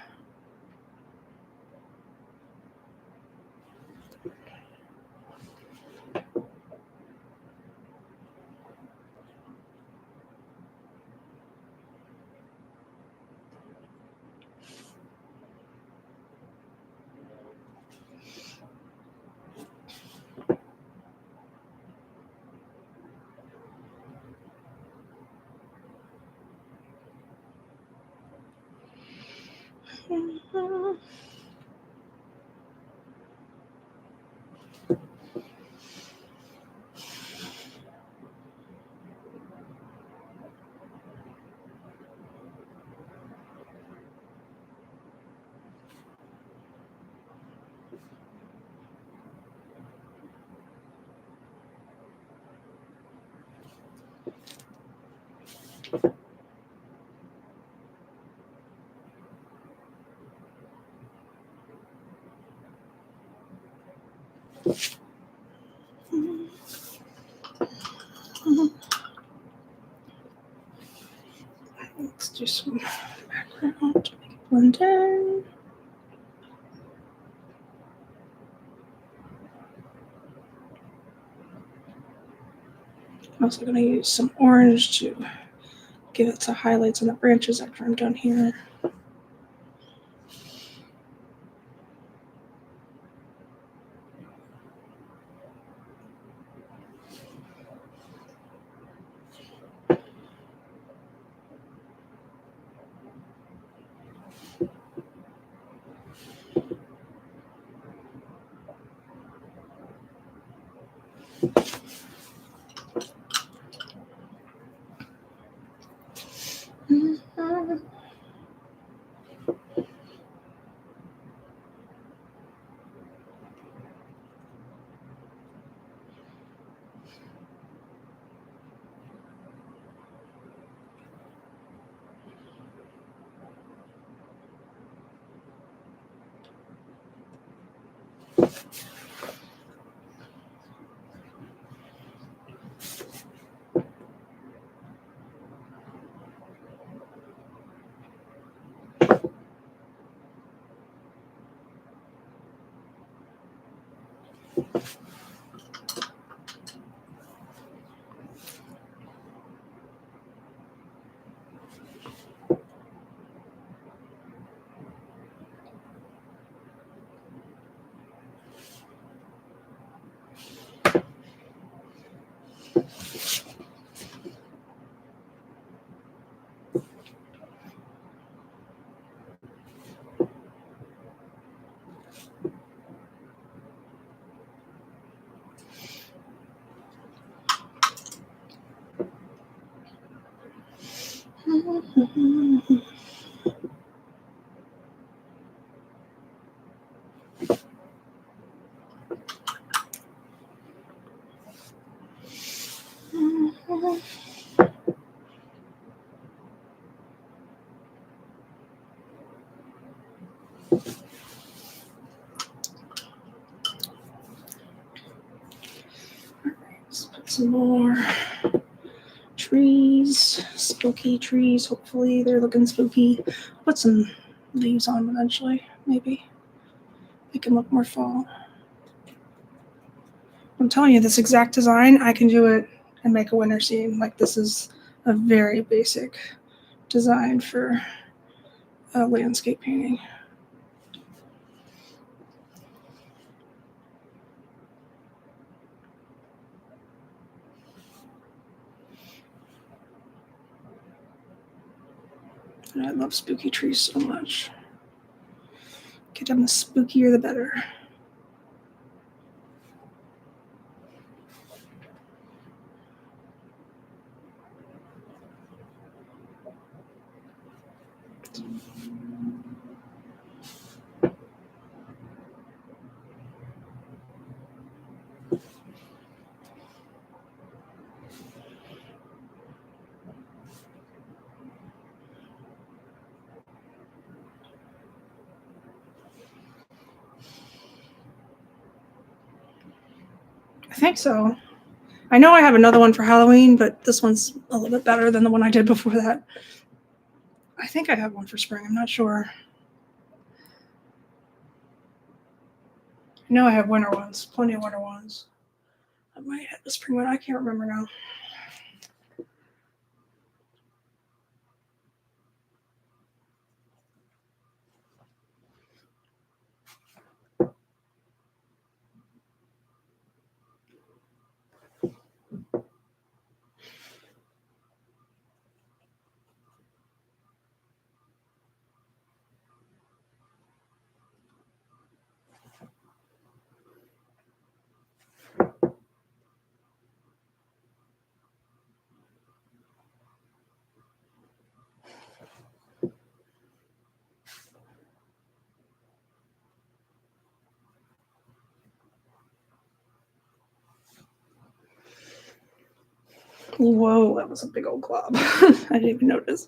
Let's do some background to make it blend in. I'm also going to use some orange to give it some highlights on the branches after I'm done here. Let's put some more trees, spooky trees. Hopefully they're looking spooky. I'll put some leaves on eventually, maybe. Make them look more fall. I'm telling you, this exact design, I can do it and make a winter scene. Like, this is a very basic design for landscape painting. And I love spooky trees so much. Get them the spookier the better. I think so. I know I have another one for Halloween, but this one's a little bit better than the one I did before that. I think I have one for spring. I'm not sure. I know I have winter ones, plenty of winter ones. I might have the spring one. I can't remember now. Whoa, that was a big old glob. I didn't even notice.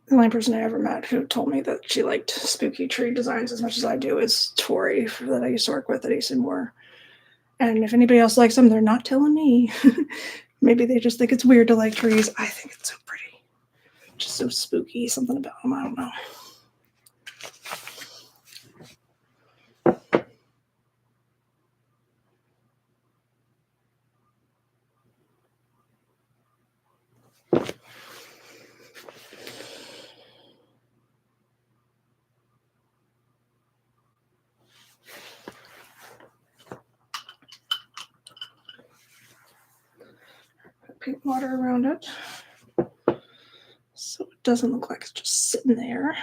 The only person I ever met who told me that she liked spooky tree designs as much as I do is Tori, that I used to work with at Ace Moore. And if anybody else likes them, they're not telling me. Maybe they just think it's weird to like trees. I think it's so pretty. Just so spooky. Something about them. I don't know. Paint water around it. doesn't look like it's just sitting there.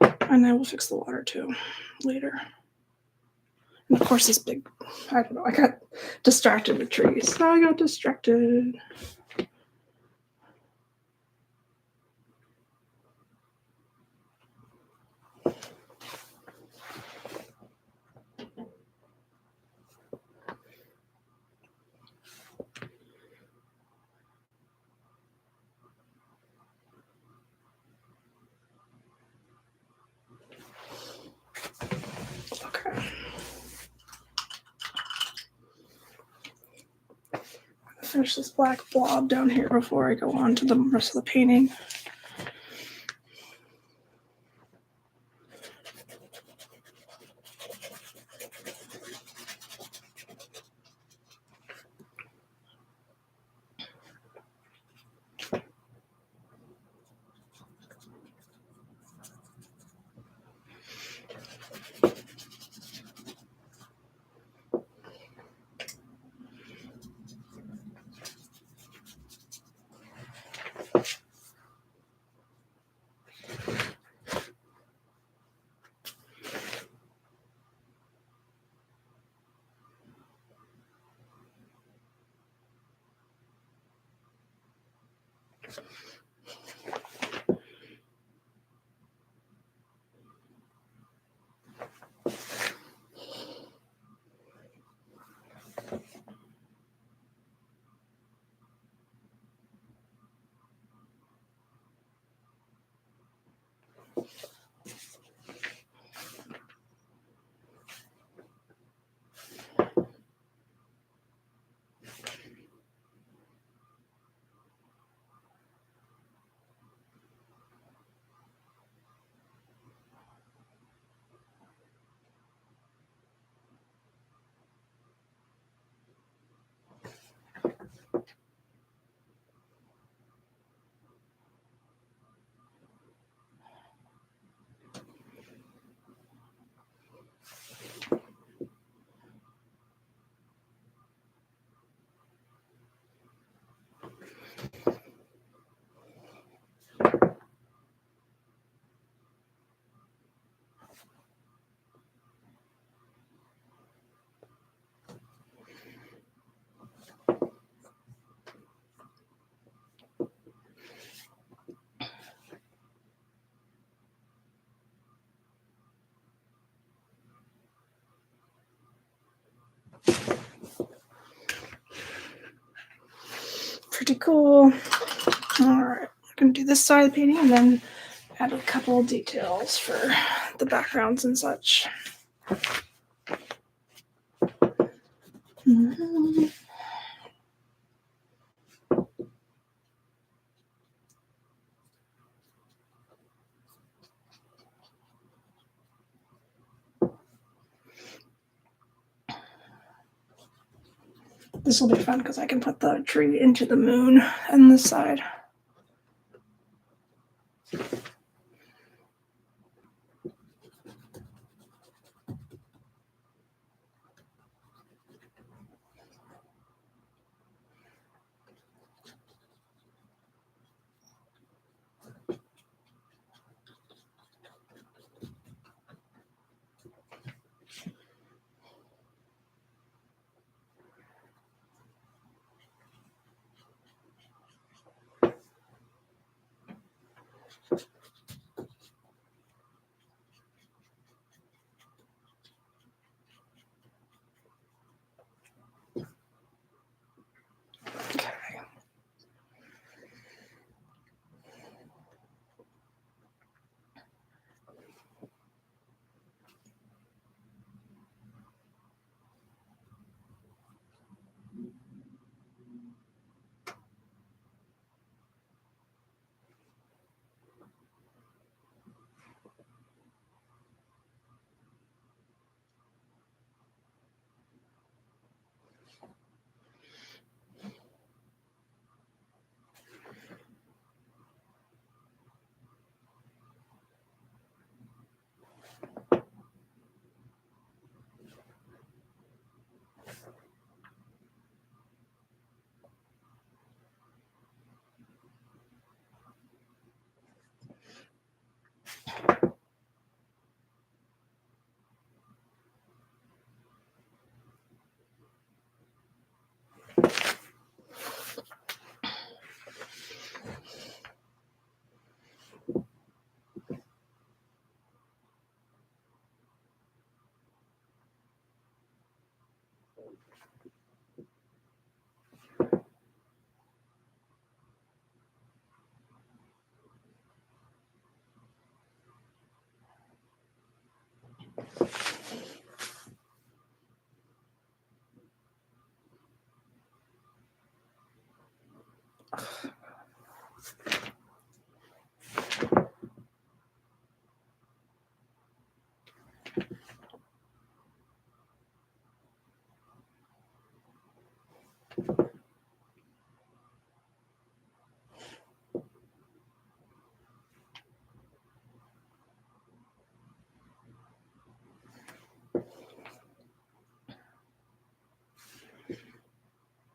And I will fix the water too later. And of course, this big, I don't know, I got distracted with trees. I got distracted. Okay. Finish this black blob down here before I go on to the rest of the painting. Pretty cool. All right, I'm gonna do this side of the painting and then add a couple details for the backgrounds and such. Mm-hmm. This will be fun because I can put the tree into the moon on this side.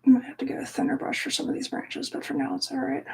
I might have to get a thinner brush for some of these branches, but for now it's all right.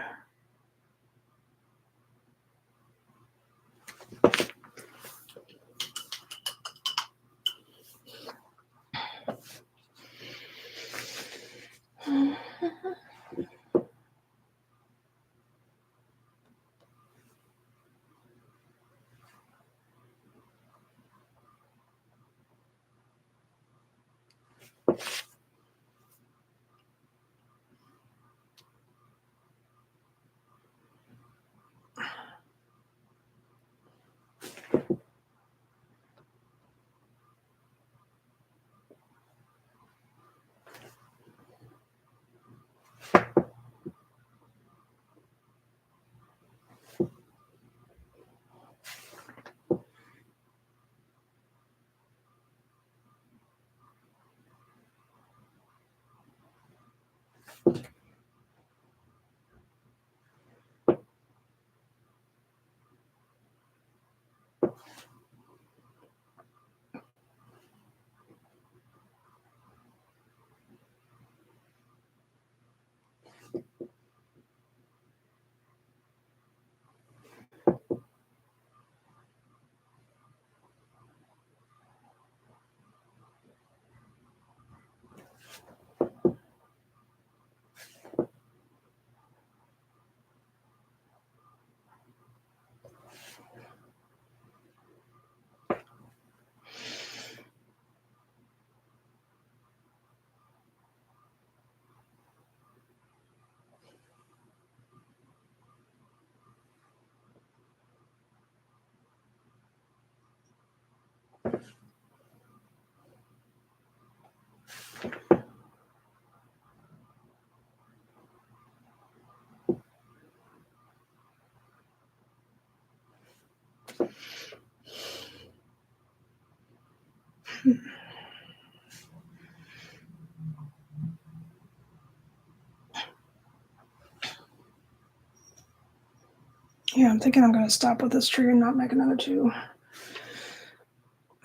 Yeah, I'm thinking I'm going to stop with this tree and not make another two.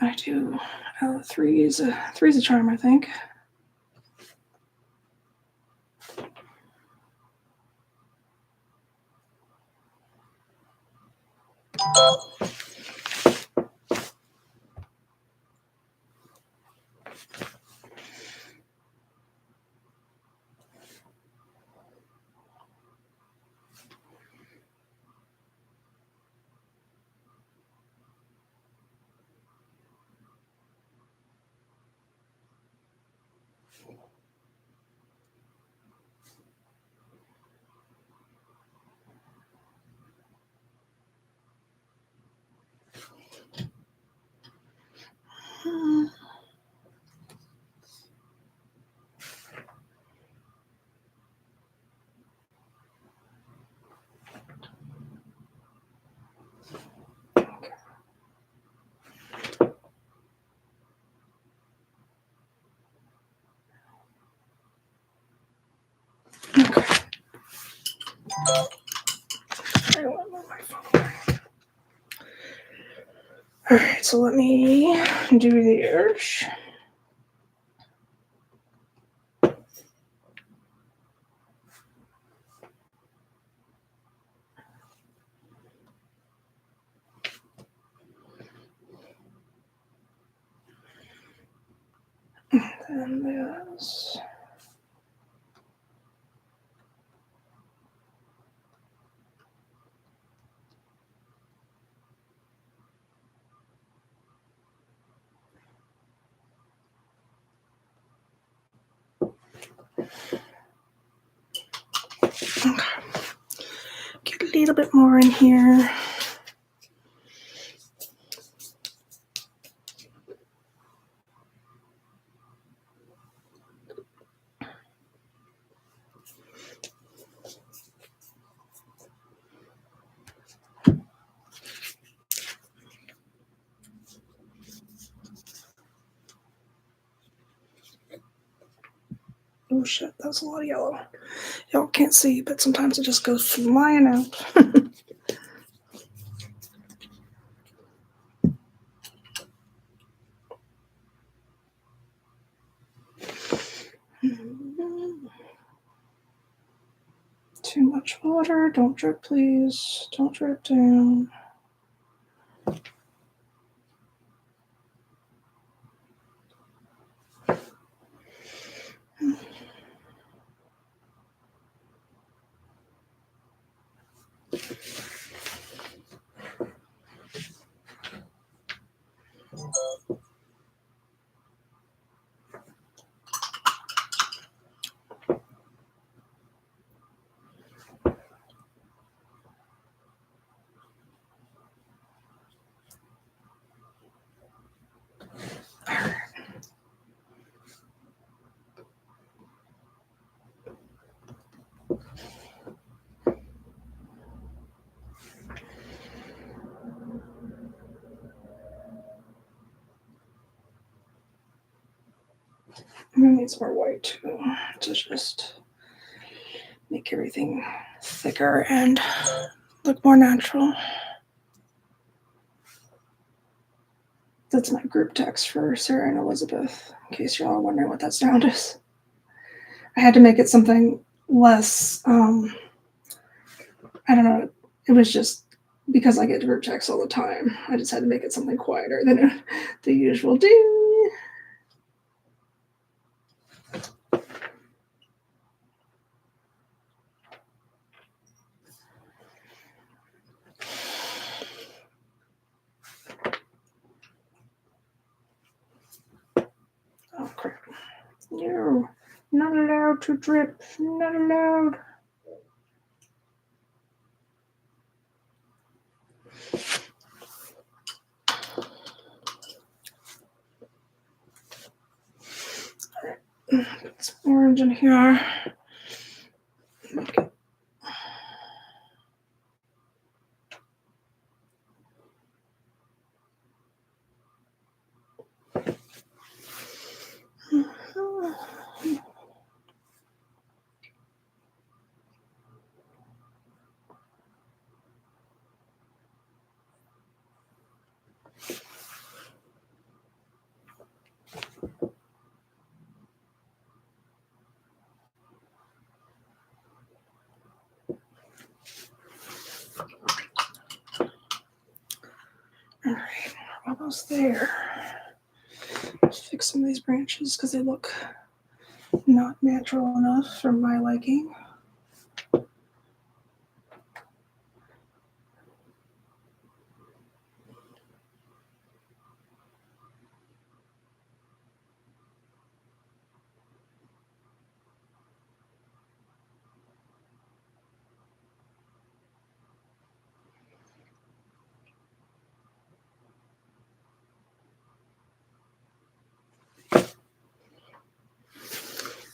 I do. Three's a charm, I think. Okay. I don't want my phone. All right, so let me do the edge. And this. Okay. Get a little bit more in here. Oh shit, that was a lot of yellow. Y'all can't see, but sometimes it just goes flying out. Too much water. Don't drip, please. Don't drip down. I'm gonna need some more white too, to just make everything thicker and look more natural. That's my group text for Sarah and Elizabeth, in case y'all are wondering what that sound is. I had to make it something less, I don't know, it was just because I get group texts all the time. I just had to make it something quieter than the usual ding. Oh crap. No, not allowed to drip, not allowed. Put some orange in here. Okay. All right, we're almost there. Let's fix some of these branches because they look not natural enough for my liking.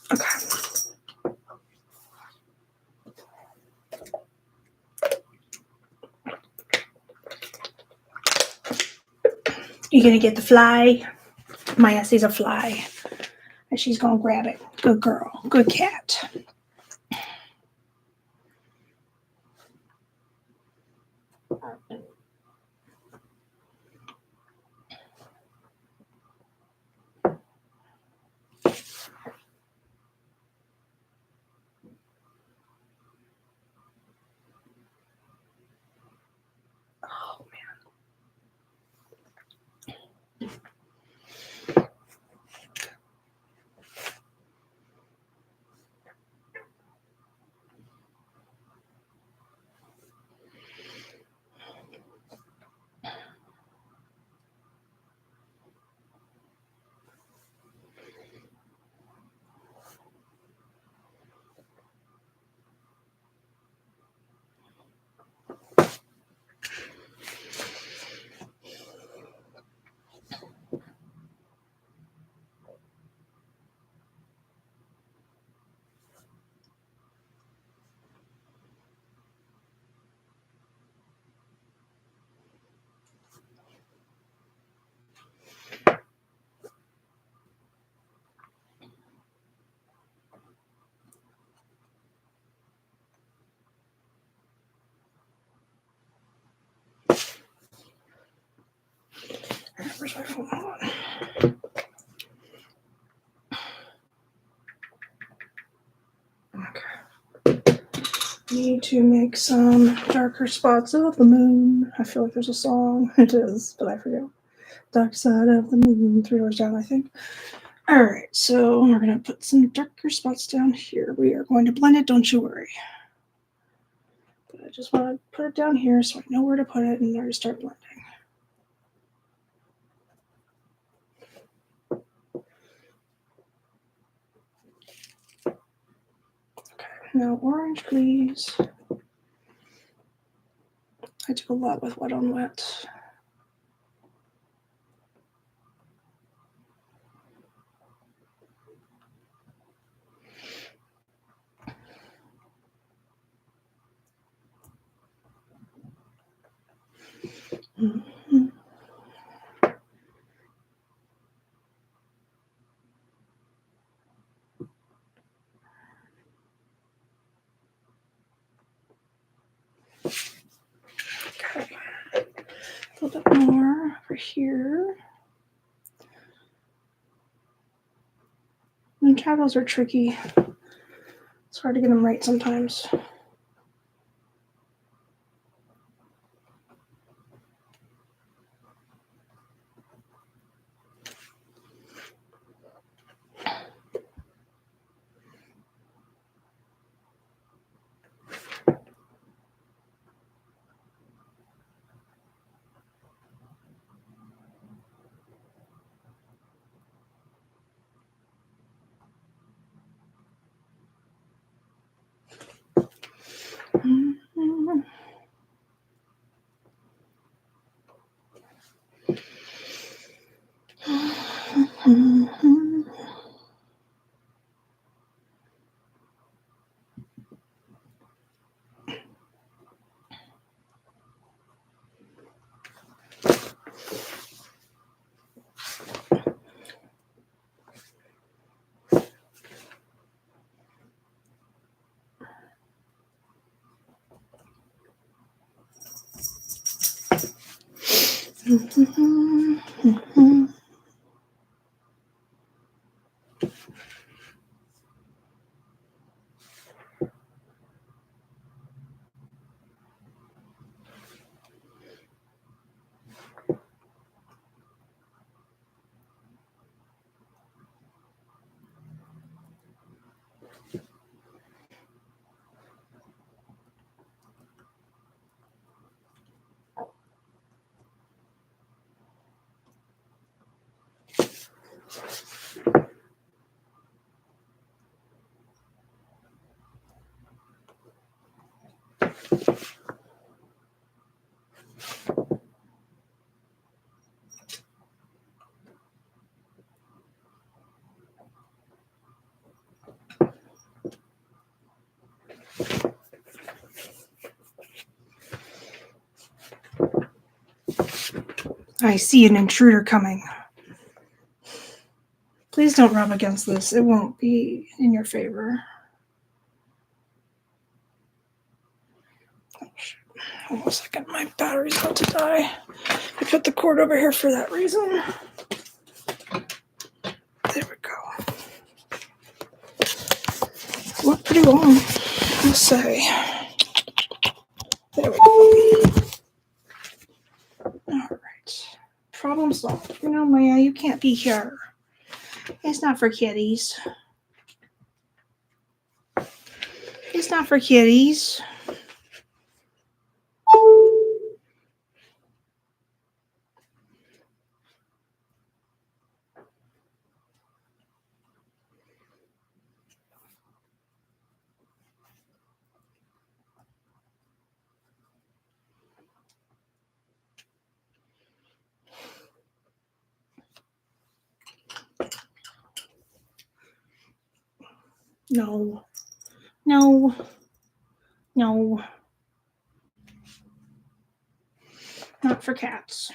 Okay. You gonna get the fly? Maya sees a fly and she's gonna grab it. Good girl. Good cat. Oh Where's my phone? Hold on. Okay. Need to make some darker spots of the moon. I feel like there's a song. It is, but I forget. Dark side of the moon, 3 doors down, I think. All right, so we're going to put some darker spots down here. We are going to blend it, don't you worry. But I just want to put it down here so I know where to put it and where to start blending. Okay, now orange, please. I do a lot with wet on wet. Mm-hmm. Okay, a little bit more over here. And shadows are tricky. It's hard to get them right sometimes. Mm-hmm. Mm-hmm. Mm-hmm. I see an intruder coming. Please don't rub against this. It won't be in your favor. Oh, shit. Hold on a second. My battery's about to die. I put the cord over here for that reason. There we go. Not pretty long, let's say. There we go. All right. Problem solved. You know, Maya, you can't be here. It's not for kitties. It's not for kitties. No. No. No. Not for cats.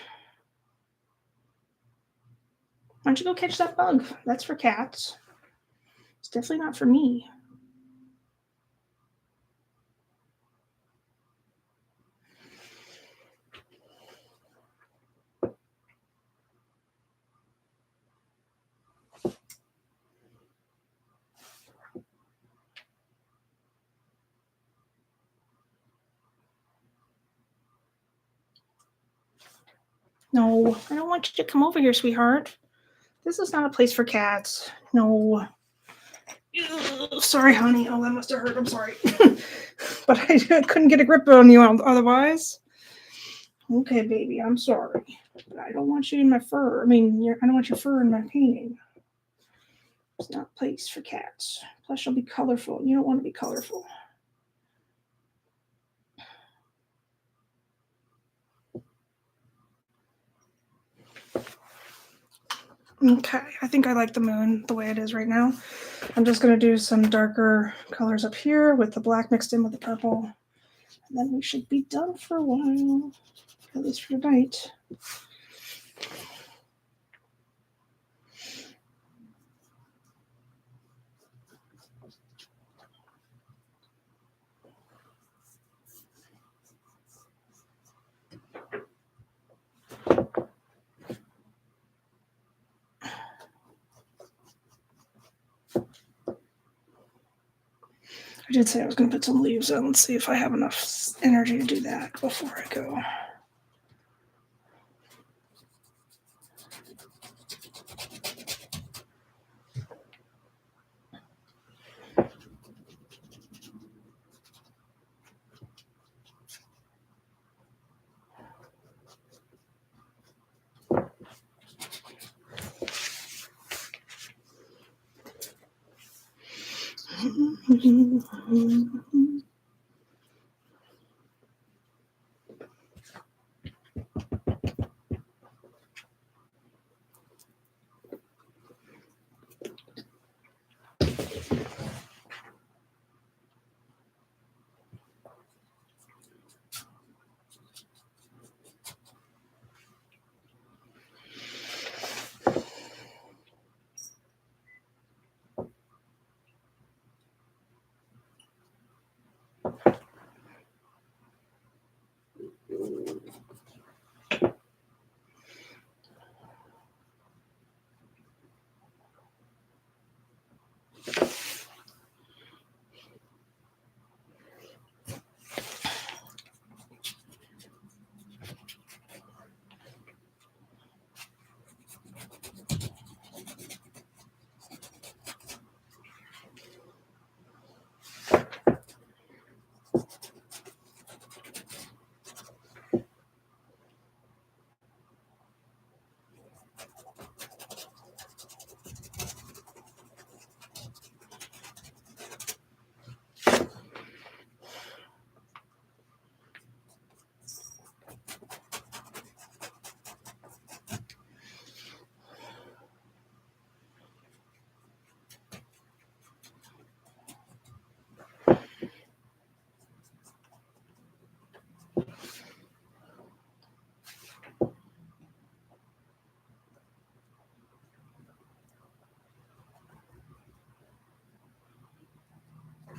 Why don't you go catch that bug? That's for cats. It's definitely not for me. No, I don't want you to come over here, sweetheart. This is not a place for cats. No. Ugh, sorry, honey. Oh, that must have hurt. I'm sorry. But I couldn't get a grip on you otherwise. Okay, baby, I'm sorry. But I don't want you in my fur. I don't want your fur in my painting. It's not a place for cats. Plus, you'll be colorful. You don't want to be colorful. Okay, I think I like the moon the way it is right now. I'm just going to do some darker colors up here with the black mixed in with the purple. And then we should be done for a while, at least for tonight. I did say I was going to put some leaves in. Let's see if I have enough energy to do that before I go.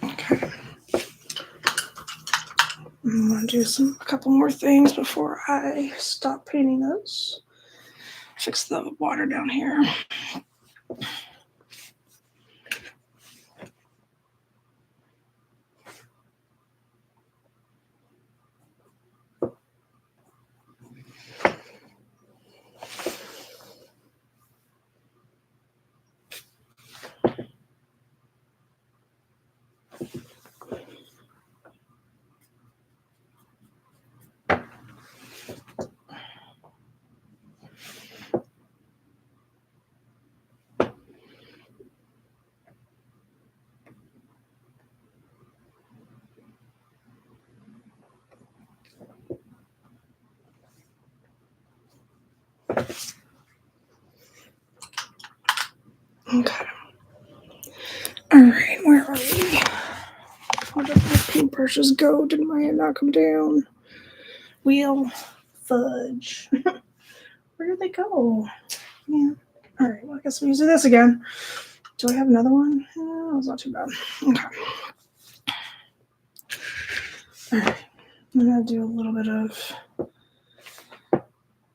Okay. I'm going to do a couple more things before I stop painting those. Fix the water down here. Okay. All right, where are we? Where did my paintbrushes go? Did my hand not come down? Wheel, fudge. Where did they go? Yeah. All right, well, I guess we'll use this again. Do I have another one? No, it's not too bad. Okay. All right. I'm going to do a little bit of...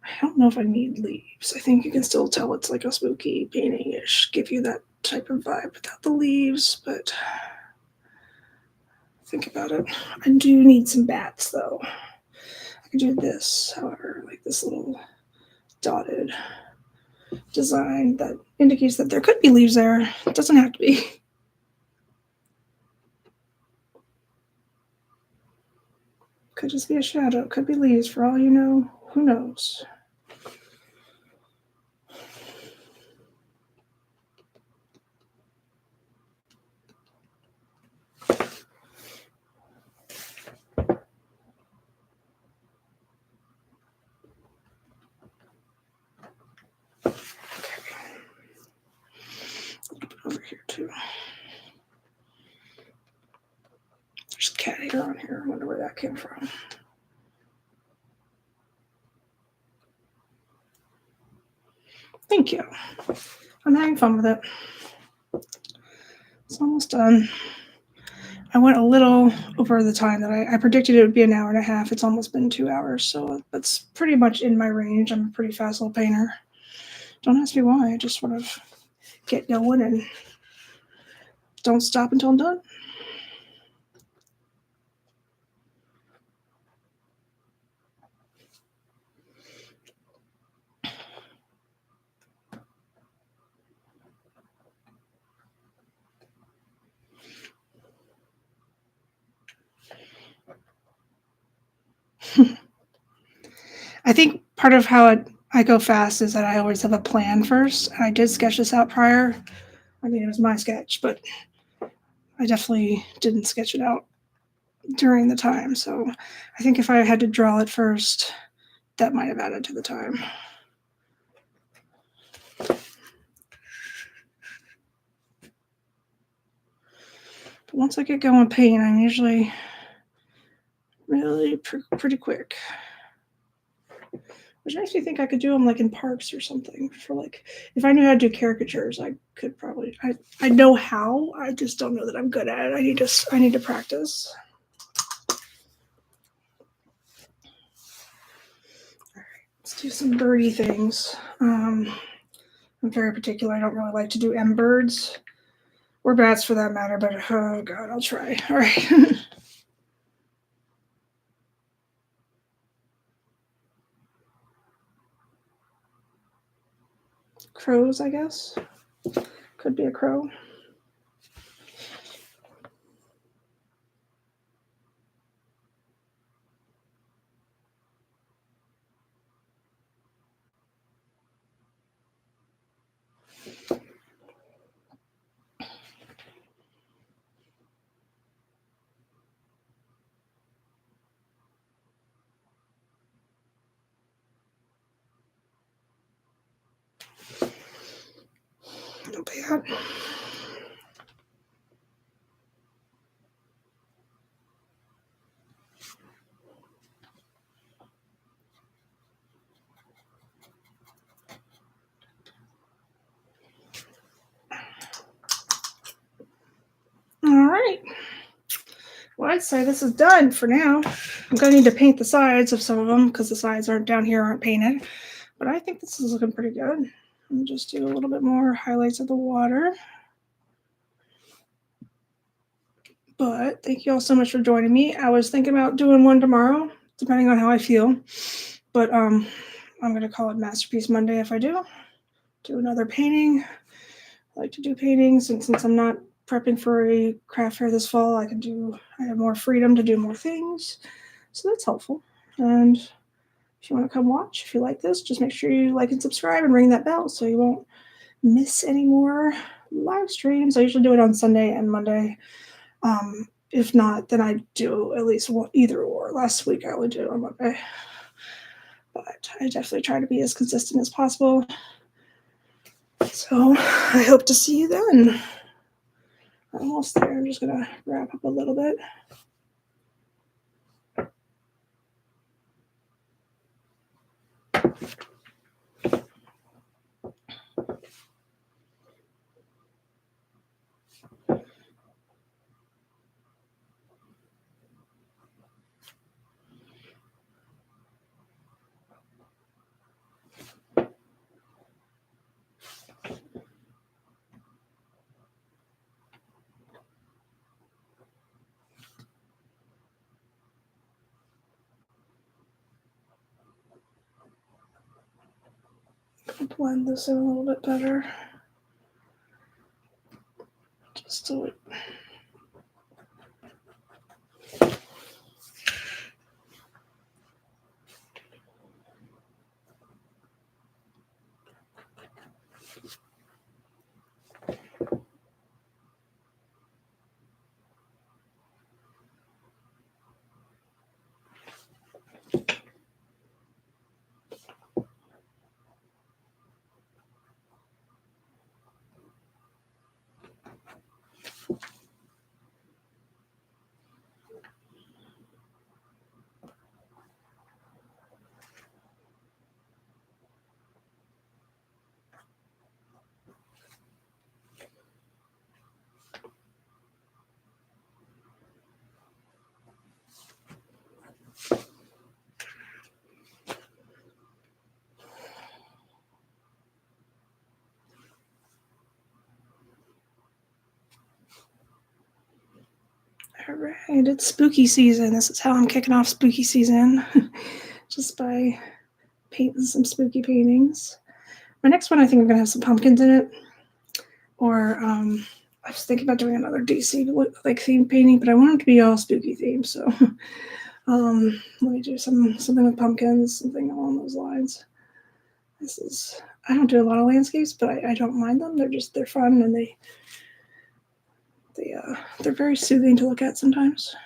I don't know if I need leaves. I think you can still tell it's like a spooky painting-ish. Give you that type of vibe without the leaves, but... Think about it. I do need some bats, though. I could do this, however, like this little dotted design that indicates that there could be leaves there. It doesn't have to be. Could just be a shadow. Could be leaves for all you know. Who knows? Over here too. There's cat hair on here. I wonder where that came from. Thank you. I'm having fun with it. It's almost done. I went a little over the time that I predicted it would be an hour and a half. It's almost been 2 hours, so that's pretty much in my range. I'm a pretty fast little painter. Don't ask me why. I just sort of get going and don't stop until I'm done. I think part of how I go fast is that I always have a plan first. I did sketch this out prior. I mean, it was my sketch, but I definitely didn't sketch it out during the time. So I think if I had to draw it first, that might have added to the time. But once I get going painting, I'm usually really pretty quick. Which makes me think I could do them like in parks or something. For like, if I knew how to do caricatures, I could probably. I know how. I just don't know that I'm good at it. I need to practice. All right, let's do some birdie things. I'm very particular. I don't really like to do M birds or bats for that matter. But oh god, I'll try. All right. Crows, I guess. Could be a crow. Not bad. All right. Well, I'd say this is done for now. I'm going to need to paint the sides of some of them because the sides aren't down here aren't painted. But I think this is looking pretty good. Let me just do a little bit more highlights of the water. But thank you all so much for joining me. I was thinking about doing one tomorrow, depending on how I feel. But I'm going to call it Masterpiece Monday if I do. Do another painting. I like to do paintings, and since I'm not prepping for a craft fair this fall, I have more freedom to do more things. So that's helpful. And if you want to come watch, if you like this, just make sure you like and subscribe and ring that bell so you won't miss any more live streams. I usually do it on Sunday and Monday. If not, then I do at least either or. Last week I only did it on Monday. But I definitely try to be as consistent as possible. So I hope to see you then. We're almost there. I'm just going to wrap up a little bit. blend this in a little bit better. Just so it... All right, it's spooky season. This is how I'm kicking off spooky season, just by painting some spooky paintings. My next one, I think I'm gonna have some pumpkins in it, or I was thinking about doing another DC like theme painting, but I want it to be all spooky themed. So let me do something with pumpkins, something along those lines. I don't do a lot of landscapes, but I don't mind them. They're fun, and they're very soothing to look at sometimes.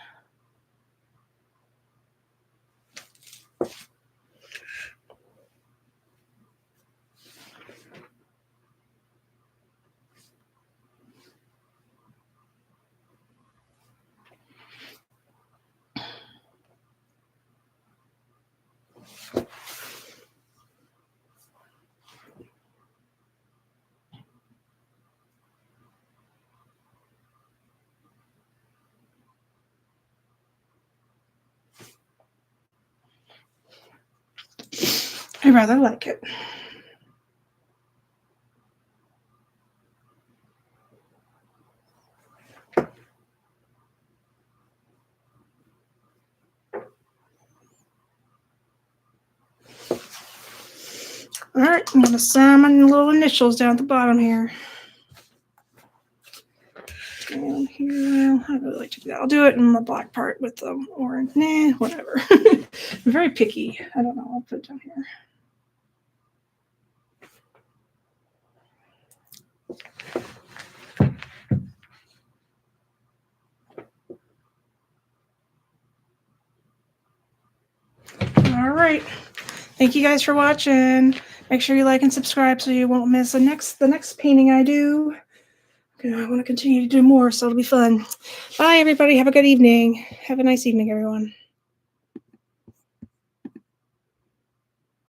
I rather like it. All right, I'm going to sign my little initials down at the bottom here. Down here, I don't really like to do that. I'll do it in the black part with the orange. Nah, whatever. I'm very picky. I don't know. I'll put it down here. All right. Thank you guys for watching. Make sure you like and subscribe so you won't miss the next painting I do. I want to continue to do more, so it'll be fun. Bye, everybody. Have a good evening. Have a nice evening, everyone.